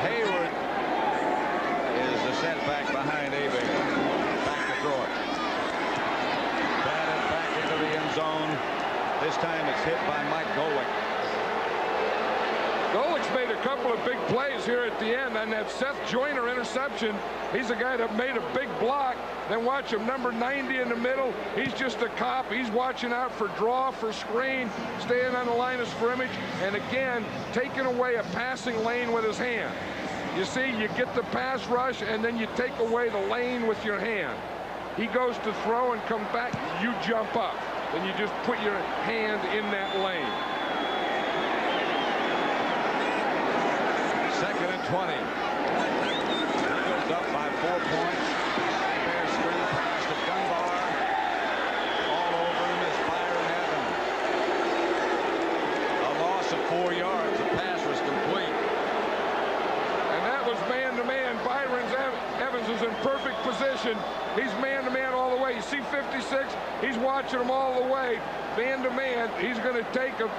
Hayward is the setback behind Hebert. Back to throw it. Batted back into the end zone. This time it's hit by Mike Golick. Golick's made a couple of big plays here at the end, and that Seth Joyner interception, he's a guy that made a big block. Then watch him, number 90 in the middle. He's just a cop. He's watching out for draw, for screen, staying on the line of scrimmage, and again, taking away a passing lane with his hand. You see, you get the pass rush, and then you take away the lane with your hand. He goes to throw and come back, you jump up. Then you just put your hand in that lane. 2nd and 20. Goes up by 4 points. Bear screen pass to Dunbar. All over him is Byron Evans. A loss of 4 yards. The pass was complete. And that was man-to-man. Evans is in perfect position. He's man-to-man all the way. You see 56? He's watching him all the way. Man-to-man. He's going to take him.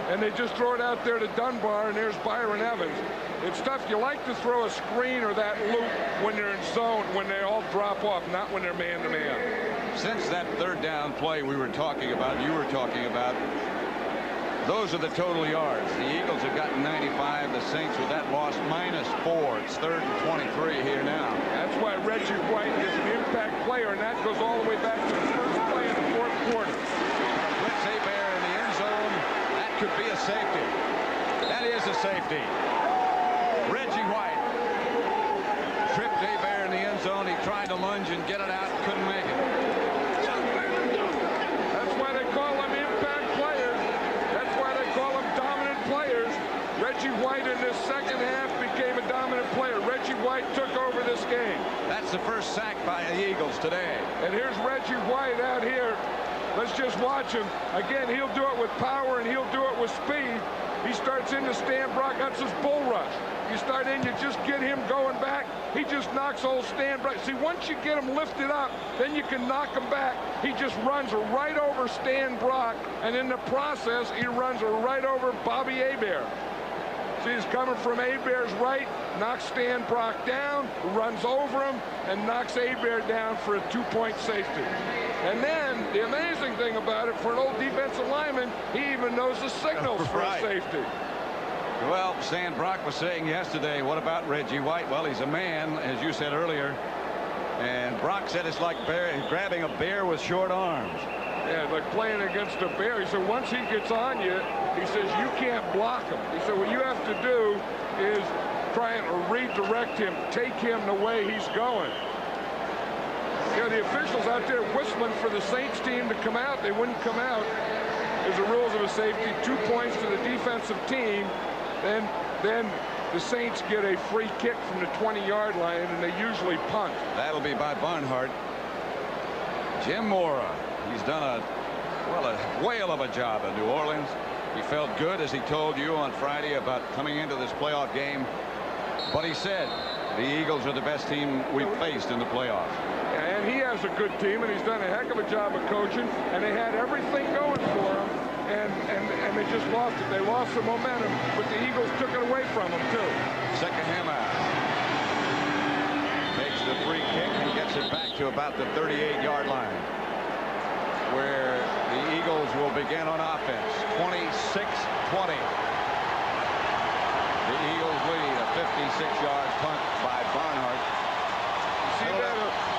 And they just throw it out there to Dunbar, and there's Byron Evans. It's tough. You like to throw a screen or that loop when they're in zone, when they all drop off, not when they're man-to-man. Since that 3rd down play we were talking about, you were talking about, those are the total yards. The Eagles have gotten 95. The Saints with that loss -4. It's 3rd and 23 here now. That's why Reggie White is an impact player, and that goes all the way back to the first play in the 4th quarter. Blitz Hebert in the end zone. That could be a safety. That is a safety. Reggie White tripped Hebert in the end zone. He tried to lunge and get it out, couldn't make it. That's why they call them impact players. That's why they call them dominant players. Reggie White in this 2nd half became a dominant player. Reggie White took over this game. That's the first sack by the Eagles today. And here's Reggie White out here. Let's just watch him. Again, he'll do it with power and he'll do it with speed. He starts into Stan Brock. That's his bull rush. You start in, you just get him going back. He just knocks old Stan Brock. See, once you get him lifted up, then you can knock him back. He just runs right over Stan Brock, and in the process, he runs right over Bobby Hebert. See, he's coming from Hebert's right, knocks Stan Brock down, runs over him, and knocks Hebert down for a 2-point safety. And then, the amazing thing about it, for an old defensive lineman, he even knows the signals for a safety. Well, Stan Brock was saying yesterday, what about Reggie White? Well, he's a man, as you said earlier. And Brock said it's like grabbing a bear with short arms. Yeah, like playing against a bear. He said once he gets on you, he says you can't block him. He said what you have to do is try and redirect him, take him the way he's going. You know, the officials out there whistling for the Saints team to come out. They wouldn't come out. There's the rules of a safety. 2 points to the defensive team. Then the Saints get a free kick from the 20-yard line, and they usually punt. That'll be by Barnhart. Jim Mora, he's done a whale of a job in New Orleans. He felt good, as he told you on Friday, about coming into this playoff game. But he said the Eagles are the best team we've faced in the playoffs. And he has a good team, and he's done a heck of a job of coaching, and they had everything going for him, and they just lost it. They lost the momentum, but the Eagles took it away from them, too. Sekahema takes the free kick and gets it back to about the 38-yard line, where the Eagles will begin on offense. 26-20. The Eagles lead, a 56-yard punt by Barnhart. See that?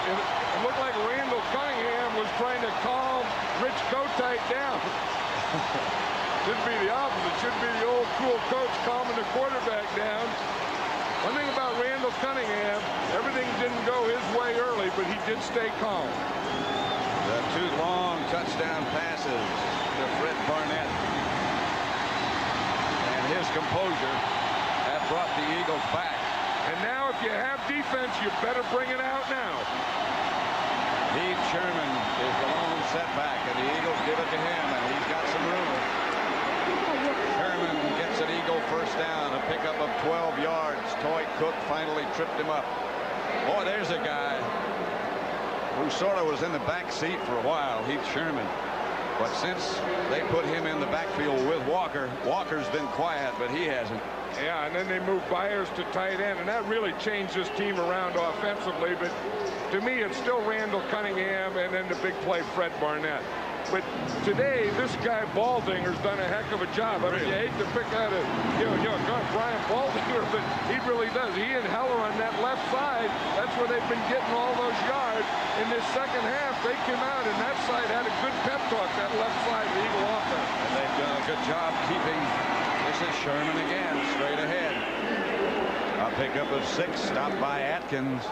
It looked like Randall Cunningham was trying to calm Rich Kotite down. Should be the opposite. Should be the old cool coach calming the quarterback down. One thing about Randall Cunningham, everything didn't go his way early, but he did stay calm. The 2 long touchdown passes to Fred Barnett. And his composure have brought the Eagles back. And now if you have defense, you better bring it out now. Heath Sherman is the lone setback, and the Eagles give it to him, and he's got some room. Sherman gets an Eagle first down, a pickup of 12 yards. Toy Cook finally tripped him up. Boy, there's a guy who sort of was in the back seat for a while, Heath Sherman. But since they put him in the backfield with Walker, Walker's been quiet, but he hasn't. Yeah, and then they moved Byers to tight end, and that really changed this team around offensively. But to me, it's still Randall Cunningham and then the big play Fred Barnett. But today, this guy Baldinger's done a heck of a job. I mean, you hate to pick out Brian Baldinger, but he really does. He and Heller on that left side, that's where they've been getting all those yards. In this second half, they came out, and that side had a good pep talk, that left side of the Eagle offense. And they've done a good job keeping. This is Sherman again, straight ahead. A pickup of 6, stopped by Atkins.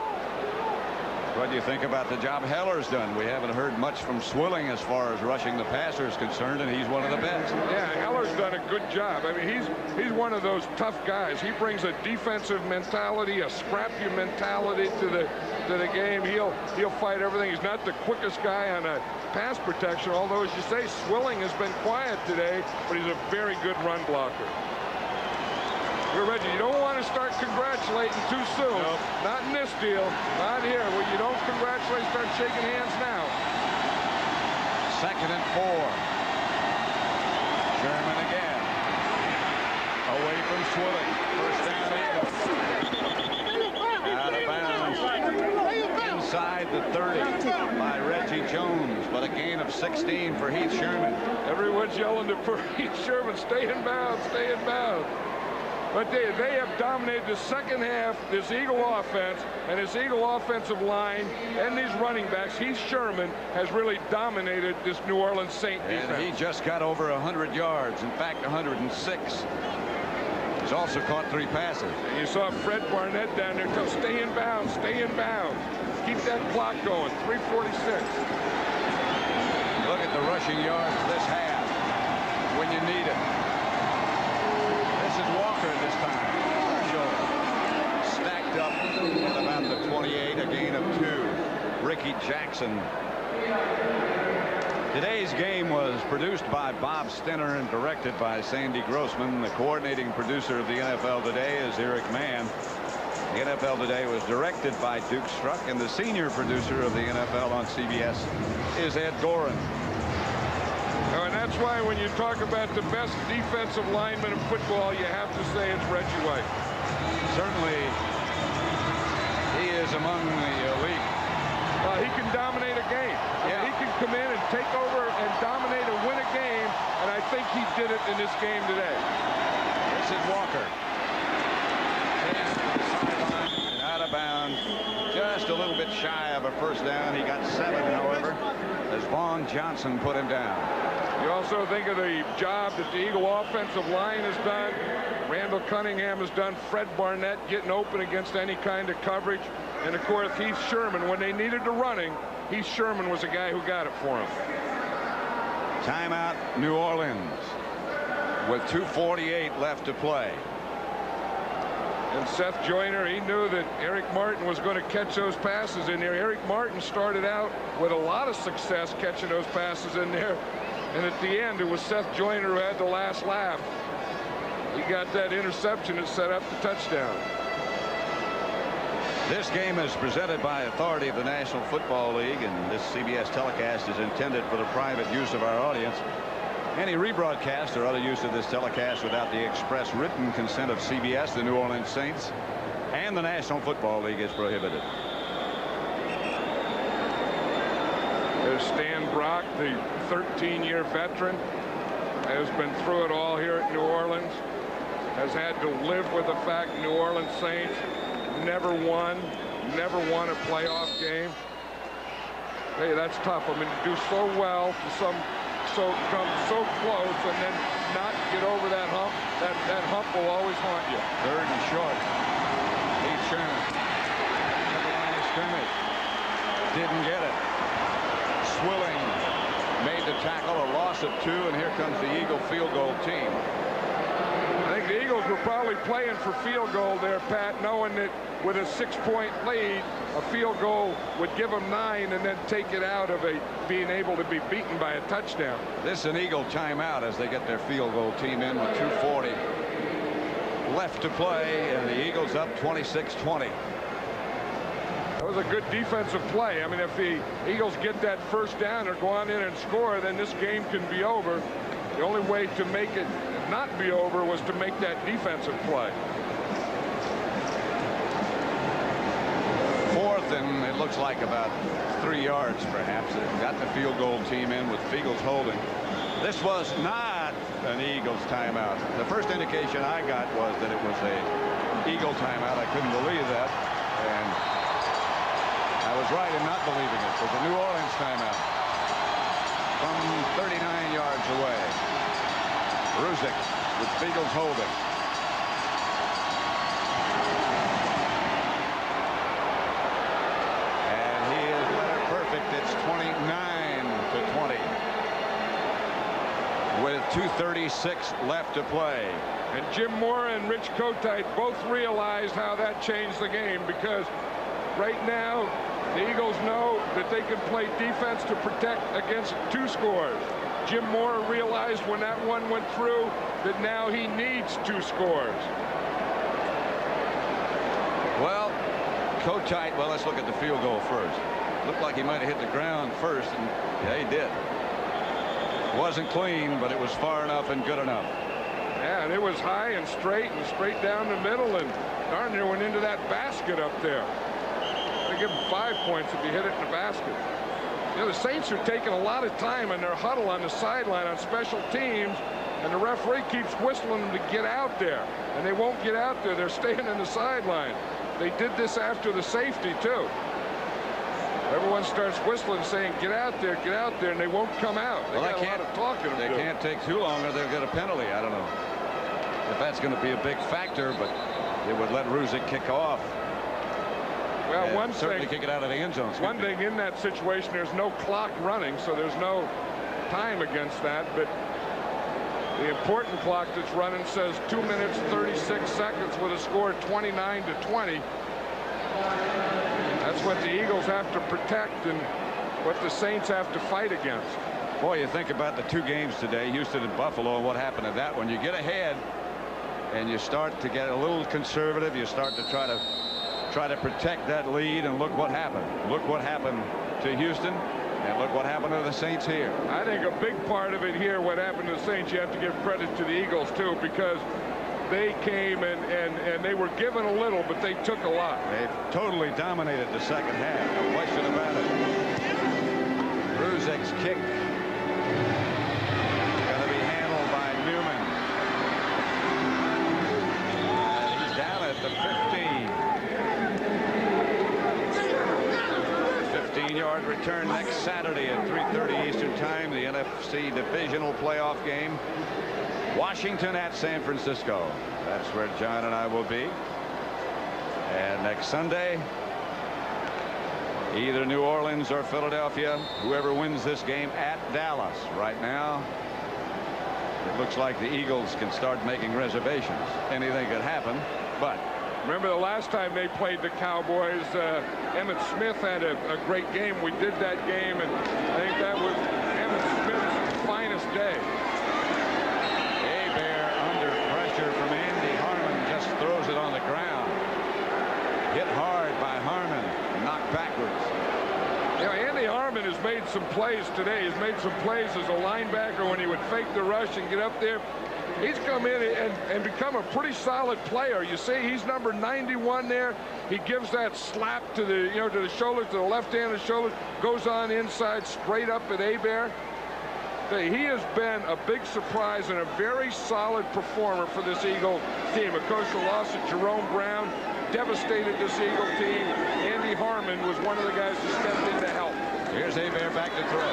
What do you think about the job Heller's done? We haven't heard much from Swilling as far as rushing the passer is concerned, and he's one of the best. Yeah, Heller's done a good job. I mean, he's one of those tough guys. He brings a defensive mentality, a scrappy mentality to the game. He'll fight everything. He's not the quickest guy on a pass protection, although, as you say, Swilling has been quiet today, but he's a very good run blocker. Reggie, you don't want to start congratulating too soon. Nope. Not in this deal. Not here. Well, you don't congratulate, start shaking hands now. 2nd and 4. Sherman again. Away from Swilling. First down, Eagles. Out of bounds. Inside the 30 by Reggie Jones, but a gain of 16 for Heath Sherman. Everyone's yelling for Heath Sherman, stay in bounds, stay in bounds. But they have dominated the second half, this Eagle offense, and this Eagle offensive line, and these running backs. Heath Sherman has really dominated this New Orleans Saint defense. And he just got over 100 yards, in fact, 106. He's also caught 3 passes. And you saw Fred Barnett down there tell, stay in bounds, stay in bounds. Keep that clock going, 3:46. Look at the rushing yards this half when you need it. Walker this time. Stacked up at about the 28, a gain of 2. Ricky Jackson. Today's game was produced by Bob Stenner and directed by Sandy Grossman. The coordinating producer of the NFL Today is Eric Mann. The NFL Today was directed by Duke Struck, and the senior producer of the NFL on CBS is Ed Gorin. And that's why when you talk about the best defensive lineman in football, you have to say it's Reggie White. Certainly, he is among the elite. He can dominate a game. Yeah. He can come in and take over and dominate and win a game, and I think he did it in this game today. This is Walker. And out of bounds, just a little bit shy of a first down. He got 7, however, as Vaughn Johnson put him down. You also think of the job that the Eagle offensive line has done. Randall Cunningham has done. Fred Barnett getting open against any kind of coverage. And, of course, Heath Sherman, when they needed the running, Heath Sherman was the guy who got it for him. Timeout, New Orleans, with 2:48 left to play. And Seth Joyner, he knew that Eric Martin was going to catch those passes in there. Eric Martin started out with a lot of success catching those passes in there. And at the end, it was Seth Joyner who had the last laugh. He got that interception that set up the touchdown. This game is presented by authority of the National Football League, and this CBS telecast is intended for the private use of our audience. Any rebroadcast or other use of this telecast without the express written consent of CBS, the New Orleans Saints, and the National Football League is prohibited. There's Stan Brock, the 13-year veteran, has been through it all here at New Orleans, has had to live with the fact New Orleans Saints never won a playoff game. Hey, that's tough. I mean, to do so well, to come so close and then not get over that hump, that hump will always haunt you. 3rd and short. Heath Sherman at the line of scrimmage. Didn't get it. Swilling made the tackle, a loss of 2, and here comes the Eagle field goal team. I think the Eagles were probably playing for field goal there, Pat, knowing that with a 6-point lead, a field goal would give them 9 and then take it out of being able to be beaten by a touchdown. This is an Eagle timeout as they get their field goal team in with 2:40 left to play, and the Eagles up 26-20. That was a good defensive play. I mean, if the Eagles get that first down or go on in and score, then this game can be over. The only way to make it not be over was to make that defensive play. 4th, and it looks like about 3 yards, perhaps. They've got the field goal team in with Eagles holding. This was not an Eagles timeout. The first indication I got was that it was a Eagle timeout. I couldn't believe that, and I was right in not believing it. It was a New Orleans timeout from 39 yards away. Ruzick with Eagles holding. It's 29-20 with 2:36 left to play. And Jim Moore and Rich Kotite both realized how that changed the game, because right now the Eagles know that they can play defense to protect against 2 scores. Jim Moore realized when that one went through that now he needs 2 scores. Well, Kotite, well, let's look at the field goal first. Looked like he might have hit the ground first, and yeah, he did. Wasn't clean, but it was far enough and good enough. Yeah, and it was high and straight down the middle, and darn near went into that basket up there. They give him 5 points if he hit it in the basket. You know, the Saints are taking a lot of time in their huddle on the sideline on special teams, and the referee keeps whistling them to get out there, and they won't get out there. They're staying on the sideline. They did this after the safety, too. Everyone starts whistling, saying, get out there, and they won't come out. They got a lot of talking to do. They can't take too long or they'll get a penalty. I don't know if that's going to be a big factor, but it would let Ruzick kick off. Well, one certainly thing, kick it out of the end zone. One thing in that situation, there's no clock running, so there's no time against that, but the important clock that's running says 2 minutes 36 seconds with a score 29-20. That's what the Eagles have to protect and what the Saints have to fight against. Boy, you think about the 2 games today, Houston and Buffalo, and what happened in that one. You get ahead and you start to get a little conservative. You start to try to protect that lead, and look what happened. Look what happened to Houston, and look what happened to the Saints here. I think a big part of it here, what happened to the Saints, you have to give credit to the Eagles too, because they came and they were given a little, but they took a lot. They totally dominated the second half, no question about it. Ruzick's kick going to be handled by Newman. And he's down at the 15. return next Saturday at 3:30 Eastern Time, the NFC Divisional Playoff game. Washington at San Francisco. That's where John and I will be. And next Sunday, either New Orleans or Philadelphia, whoever wins this game at Dallas. Right now, it looks like the Eagles can start making reservations. Anything could happen, but remember the last time they played the Cowboys, Emmitt Smith had a great game. We did that game, and I think that was Emmitt Smith's finest day. Hebert under pressure from Andy Harmon just throws it on the ground. Hit hard by Harmon, knocked backwards. You know, Andy Harmon has made some plays today. He's made some plays as a linebacker when he would fake the rush and get up there. He's come in and become a pretty solid player. You see, he's number 91 there. He gives that slap to the, to the shoulder, to the left hand of the shoulder, goes on inside straight up at Hebert. He has been a big surprise and a very solid performer for this Eagle team. Of course, the loss of Jerome Brown devastated this Eagle team. Andy Harmon was one of the guys who stepped in to help. Here's Hebert back to throw.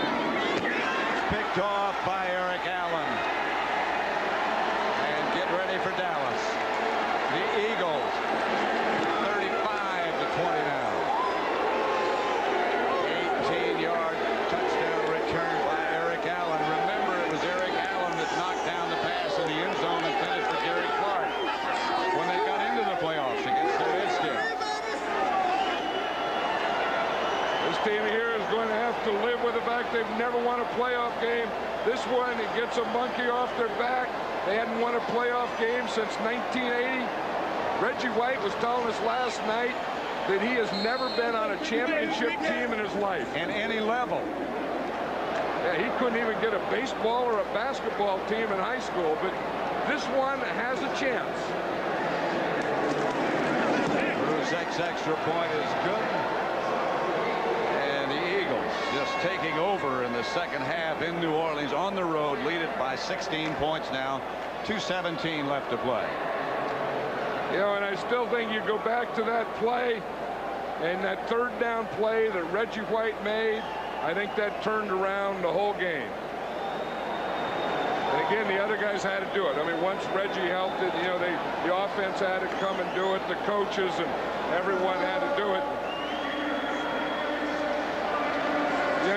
Picked off by Eric Allen. Ready for Dallas. The Eagles 35-20 now. 18-yard touchdown return by Eric Allen. Remember, it was Eric Allen that knocked down the pass in the end zone and finished for Gary Clark when they got into the playoffs against the Redskins. This team here is going to have to live with the fact they've never won a playoff game. This one, it gets a monkey off their back. They hadn't won a playoff game since 1980. Reggie White was telling us last night that he has never been on a championship team in his life. At any level. Yeah, he couldn't even get a baseball or a basketball team in high school, but this one has a chance. Bruzek's extra point is good. Just taking over in the second half in New Orleans on the road, lead it by 16 points now. 2:17 left to play. And I still think you go back to that play and that third down play that Reggie White made. I think that turned around the whole game. And again, the other guys had to do it. I mean, once Reggie helped it, the offense had to come and do it. The coaches and everyone had to do it.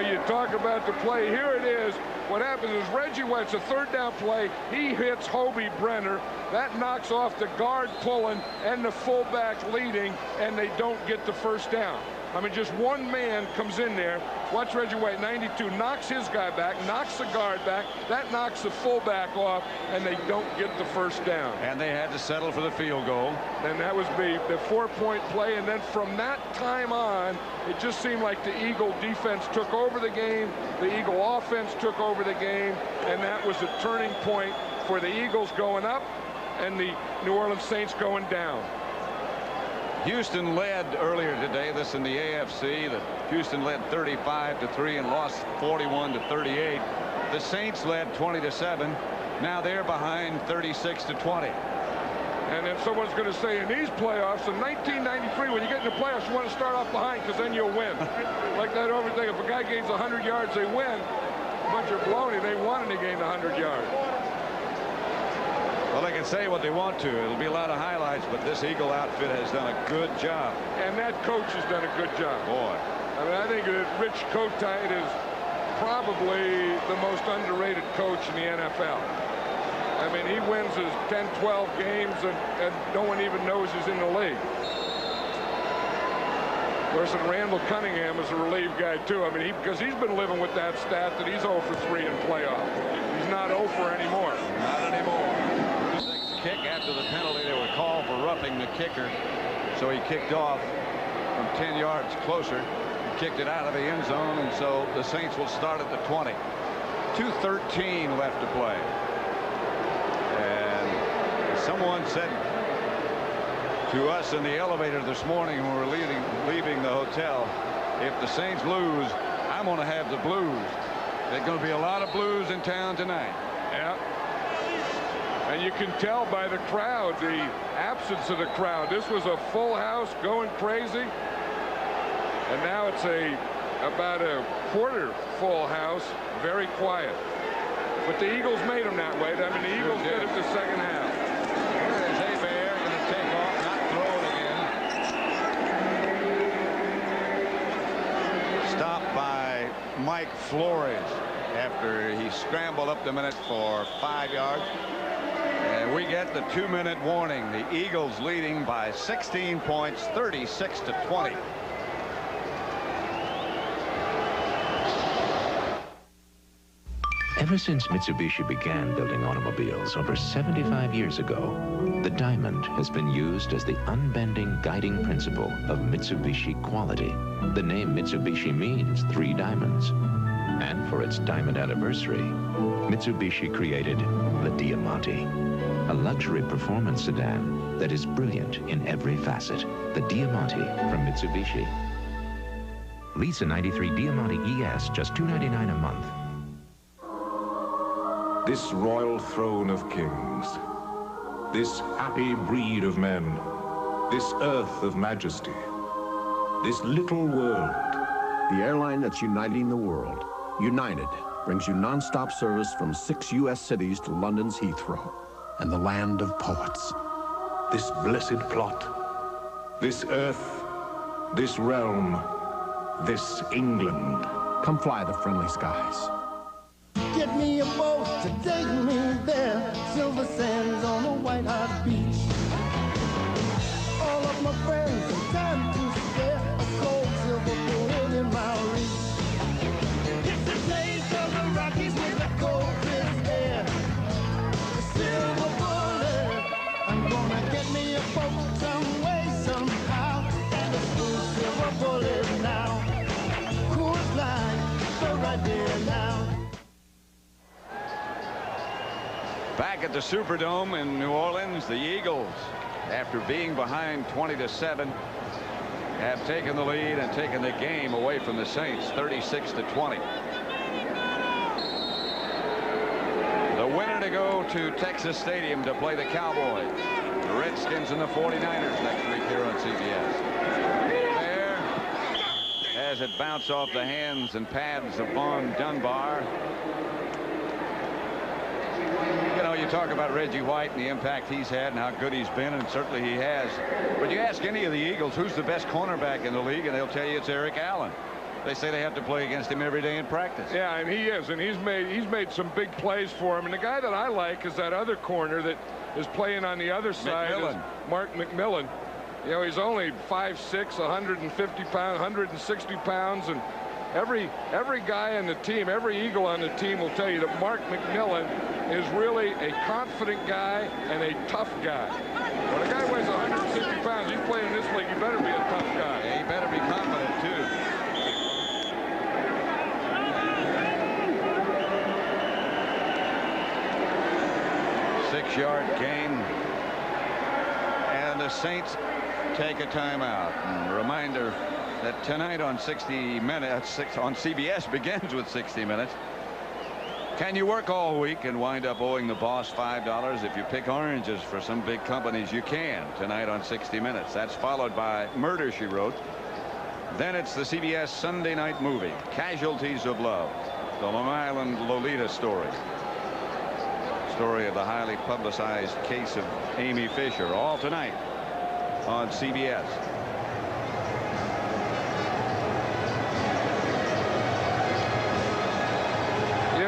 You talk about the play. Here it is. What happens is Reggie White's a third down play. He hits Hobie Brenner. That knocks off the guard pulling and the fullback leading, and they don't get the first down. I mean, just one man comes in there. Watch Reggie White, 92, knocks his guy back, knocks the guard back. That knocks the fullback off, and they don't get the first down. And they had to settle for the field goal. And that was the 4-point play. And then from that time on, it just seemed like the Eagle defense took over the game. The Eagle offense took over the game. And that was a turning point for the Eagles going up and the New Orleans Saints going down. Houston led earlier today, this in the AFC, that Houston led 35-3 and lost 41-38. The Saints led 20-7. Now they're behind 36-20. And if someone's going to say in these playoffs, in 1993, when you get in the playoffs, you want to start off behind because then you'll win. Like that over thing, if a guy gains 100 yards, they win. A bunch of baloney, they won and they gained 100 yards. Well, they can say what they want to. It'll be a lot of highlights, but this Eagle outfit has done a good job. And that coach has done a good job. Boy. I mean, I think that Rich Kotite is probably the most underrated coach in the NFL. I mean, he wins his 10, 12 games, and no one even knows he's in the league. Of course, and Randall Cunningham is a relief guy, too. I mean, because he's been living with that stat that he's 0 for 3 in playoffs. He's not 0 for anymore. Not anymore. Kick after the penalty. They were called for roughing the kicker, so he kicked off from 10 yards closer, kicked it out of the end zone, and so the Saints will start at the 20. 2:13 left to play. And someone said to us in the elevator this morning when we were leaving the hotel, if the Saints lose, I'm going to have the blues. There's going to be a lot of blues in town tonight. Yeah. And you can tell by the crowd, the absence of the crowd. This was a full house going crazy. And now it's a about a quarter full house, very quiet. But the Eagles made them that way. I mean, the Eagles did it the second half. There's Hebert going to take off, not throw it again. Stopped by Mike Flores after he scrambled up the minute for 5 yards. And we get the 2-minute warning. The Eagles leading by 16 points, 36-20. Ever since Mitsubishi began building automobiles over 75 years ago, the diamond has been used as the unbending guiding principle of Mitsubishi quality. The name Mitsubishi means 3 diamonds. And for its diamond anniversary, Mitsubishi created the Diamante, a luxury performance sedan that is brilliant in every facet. The Diamante from Mitsubishi. Lease a 93 Diamante ES, just $299 a month. This royal throne of kings, this happy breed of men, this earth of majesty, this little world. The airline that's uniting the world, United, brings you non-stop service from 6 U.S. cities to London's Heathrow and the land of poets. This blessed plot, this earth, this realm, this England. Come fly the friendly skies. Get me a boat to take me there. Silver sands on a white hot beach. All of my friends have time to spare. A cold silver bullet in my reach. It's the taste of the Rockies with a cold crisp air. The silver bullet. I'm gonna get me a boat some way, somehow. And a smooth silver bullet now. Coors Light, so right there now. Back at the Superdome in New Orleans, the Eagles, after being behind 20-7, have taken the lead and taken the game away from the Saints, 36-20. The winner to go to Texas Stadium to play the Cowboys, the Redskins, and the 49ers next week here on CBS. There, as it bounced off the hands and pads of Von Dunbar. You know, you talk about Reggie White and the impact he's had and how good he's been, and certainly he has. But you ask any of the Eagles who's the best cornerback in the league, and they'll tell you it's Eric Allen. They say they have to play against him every day in practice. Yeah, and he is, and he's made some big plays for him. And the guy that I like is that other corner that is playing on the other side, is Mark McMillan. You know, he's only 5'6", 150 pounds, 160 pounds, and every guy on the team, every Eagle on the team will tell you that Mark McMillan is really a confident guy and a tough guy. When a guy weighs 160 pounds, he's playing in this league, you better be a tough guy. Yeah, he better be confident, too. Six-yard gain. And the Saints take a timeout. And a reminder that tonight on 60 Minutes, on CBS begins with 60 Minutes. Can you work all week and wind up owing the boss $5? If you pick oranges for some big companies, you can tonight on 60 Minutes. That's followed by Murder, She Wrote. Then it's the CBS Sunday night movie, Casualties of Love, the Long Island Lolita story. Story of the highly publicized case of Amy Fisher, all tonight on CBS.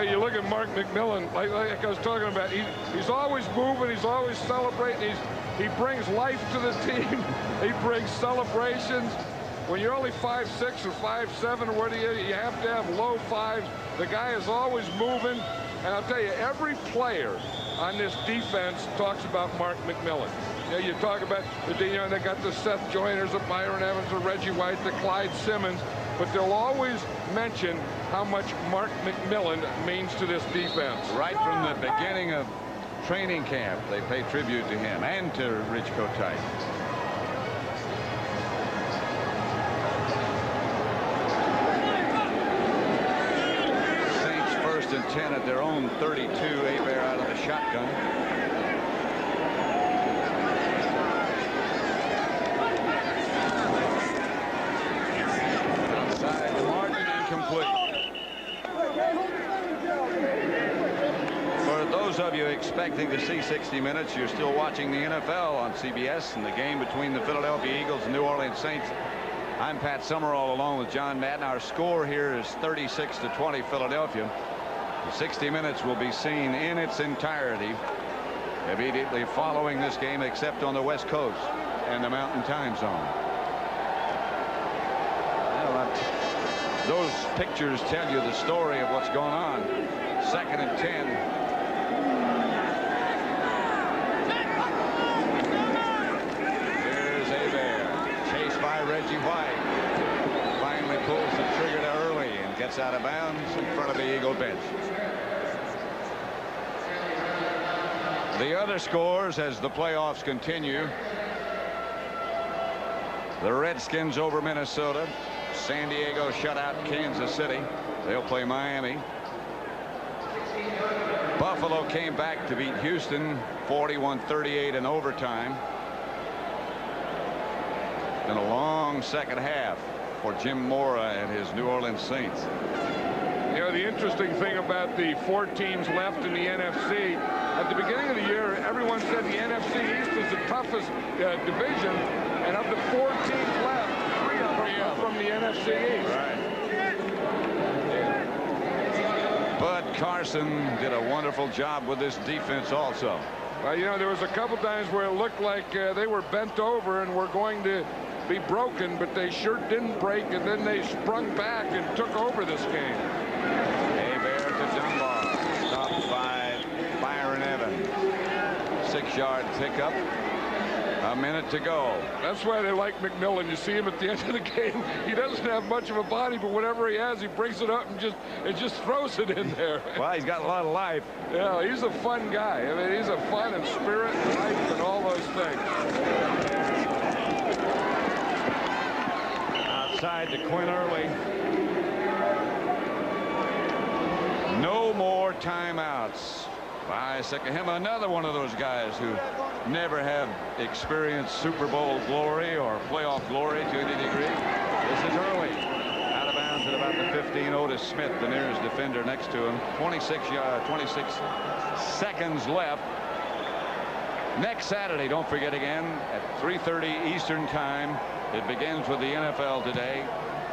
You look at Mark McMillan, like I was talking about, he's always moving, he's always celebrating, he brings life to the team, he brings celebrations. When you're only 5'6" or 5'7", or what you have to have low fives. The guy is always moving, and I'll tell you, every player on this defense talks about Mark McMillan. You know, you talk about they got the Seth Joyners, the Byron Evans, the Reggie White, the Clyde Simmons, but they'll always mention how much Mark McMillan means to this defense. Right from the beginning of training camp, they pay tribute to him and to Rich Kotite. Saints 1st and 10 at their own 32. Hebert out of the shotgun. Outside to Martin. those of you expecting to see 60 Minutes, you're still watching the NFL on CBS and the game between the Philadelphia Eagles and New Orleans Saints. I'm Pat Summerall along with John Madden. Our score here is 36-20 Philadelphia. 60 Minutes will be seen in its entirety immediately following this game, except on the West Coast and the Mountain Time Zone. Well, those pictures tell you the story of what's going on. 2nd and 10. Here's Hebert, chased by Reggie White. Finally pulls the trigger to early and gets out of bounds in front of the Eagle bench. The other scores as the playoffs continue. The Redskins over Minnesota. San Diego shut out Kansas City. They'll play Miami. Buffalo came back to beat Houston 41-38 in overtime. And a long second half for Jim Mora and his New Orleans Saints. You know, the interesting thing about the 4 teams left in the NFC, at the beginning of the year, everyone said the NFC East is the toughest division, and of the 4 teams left, 3 of them are from the NFC East. Right. Bud Carson did a wonderful job with this defense also. Well, you know, there was a couple times where it looked like they were bent over and were going to be broken, but they sure didn't break, and then they sprung back and took over this game. Hebert to Dunbar, stopped by Byron Evans. 6-yard pickup. A minute to go. That's why they like McMillan. You see him at the end of the game. He doesn't have much of a body, but whatever he has, he brings it up and just throws it in there. Well, he's got a lot of life. Yeah, he's a fun guy. I mean, he's a fun and spirit and life and all those things. Outside to Quinn Early. No more timeouts by Sekahima, another one of those guys who never have experienced Super Bowl glory or playoff glory to any degree. This is Early. Out of bounds at about the 15. Otis Smith, the nearest defender next to him. 26 seconds left. Next Saturday, don't forget again, at 3:30 Eastern Time, it begins with the NFL today.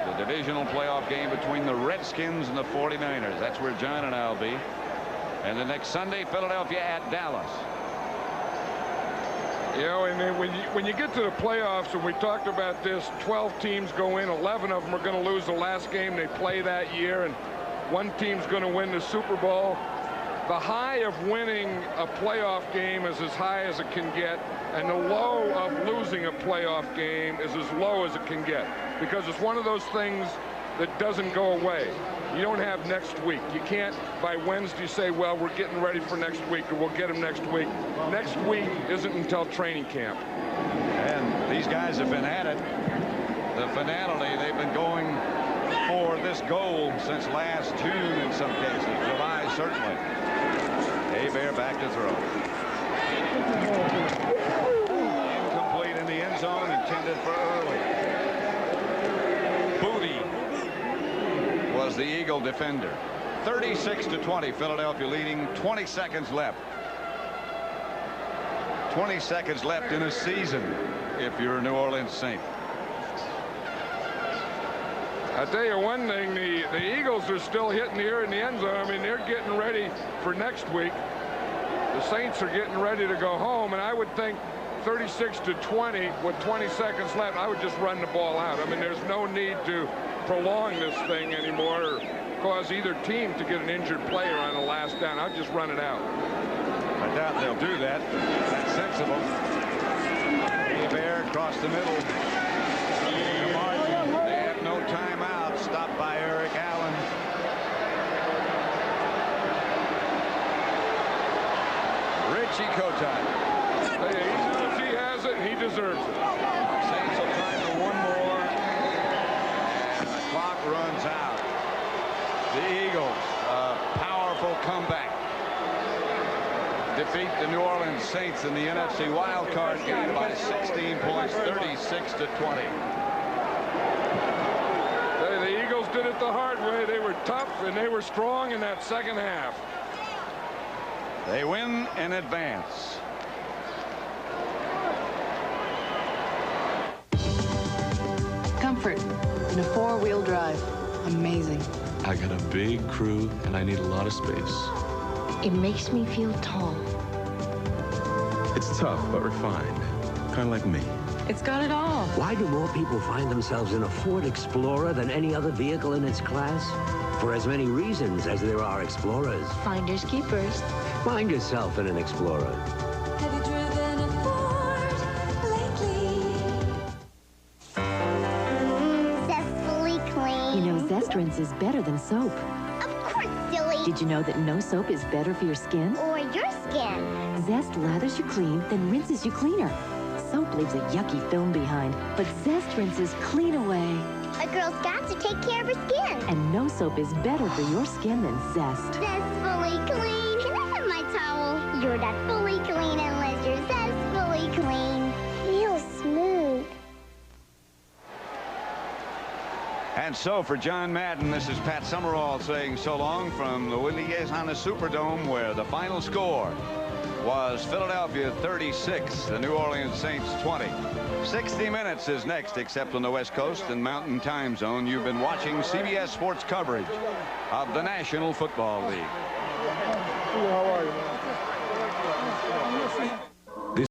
The divisional playoff game between the Redskins and the 49ers. That's where John and I will be. And the next Sunday, Philadelphia at Dallas. You know, and when you get to the playoffs, and we talked about this, 12 teams go in, 11 of them are going to lose the last game they play that year, and one team's going to win the Super Bowl. The high of winning a playoff game is as high as it can get, and the low of losing a playoff game is as low as it can get, because it's one of those things that doesn't go away. You don't have next week. You can't by Wednesday say, well, we're getting ready for next week, or we'll get them next week. Next week isn't until training camp. And these guys have been at it. The finality, they've been going for this goal since last June in some cases. July, certainly. Hebert back to throw. Incomplete in the end zone, intended for Early. Booty was the Eagle defender. 36-20, Philadelphia leading. 20 seconds left. 20 seconds left in a season if you're a New Orleans Saint. I'll tell you one thing, the Eagles are still hitting here in the end zone. I mean, they're getting ready for next week. The Saints are getting ready to go home, and I would think 36-20 with 20 seconds left, I would just run the ball out. I mean, there's no need to prolong this thing anymore or cause either team to get an injured player on the last down. I'd just run it out. I doubt they'll do that. That's sensible. Hebert across the middle. The margin. They have no timeout. Stopped by Eric Allen. Richie Kotite. Hey, as he has it, he deserves it. Saints will try for one more. And the clock runs out. The Eagles, a powerful comeback. Defeat the New Orleans Saints in the NFC Wildcard Game by 16 points, 36-20. The Eagles did it the hard way. They were tough and they were strong in that second half. They win in advance. Comfort in a 4-wheel drive. Amazing. I got a big crew and I need a lot of space. It makes me feel tall. It's tough but refined, kind of like me. It's got it all. Why do more people find themselves in a Ford Explorer than any other vehicle in its class? For as many reasons as there are explorers. Finders keepers. Find yourself in an Explorer. Have you driven a Ford lately? Zestfully clean. You know, Zest Rinse is better than soap. Of course, silly. Did you know that no soap is better for your skin? Or your skin. Zest lathers you clean, then rinses you cleaner. Soap leaves a yucky film behind, but Zest rinses clean away. A girl's got to take care of her skin. And no soap is better for your skin than Zest. Zestfully clean. Can I have my towel? You're that fully clean unless you're zestfully clean. Feels smooth. And so for John Madden, this is Pat Summerall saying so long from the Willie Gazan Superdome, where the final score was Philadelphia 36, the New Orleans Saints 20. 60 minutes is next, except on the West Coast and Mountain Time Zone. You've been watching CBS Sports coverage of the National Football League. How are you, man?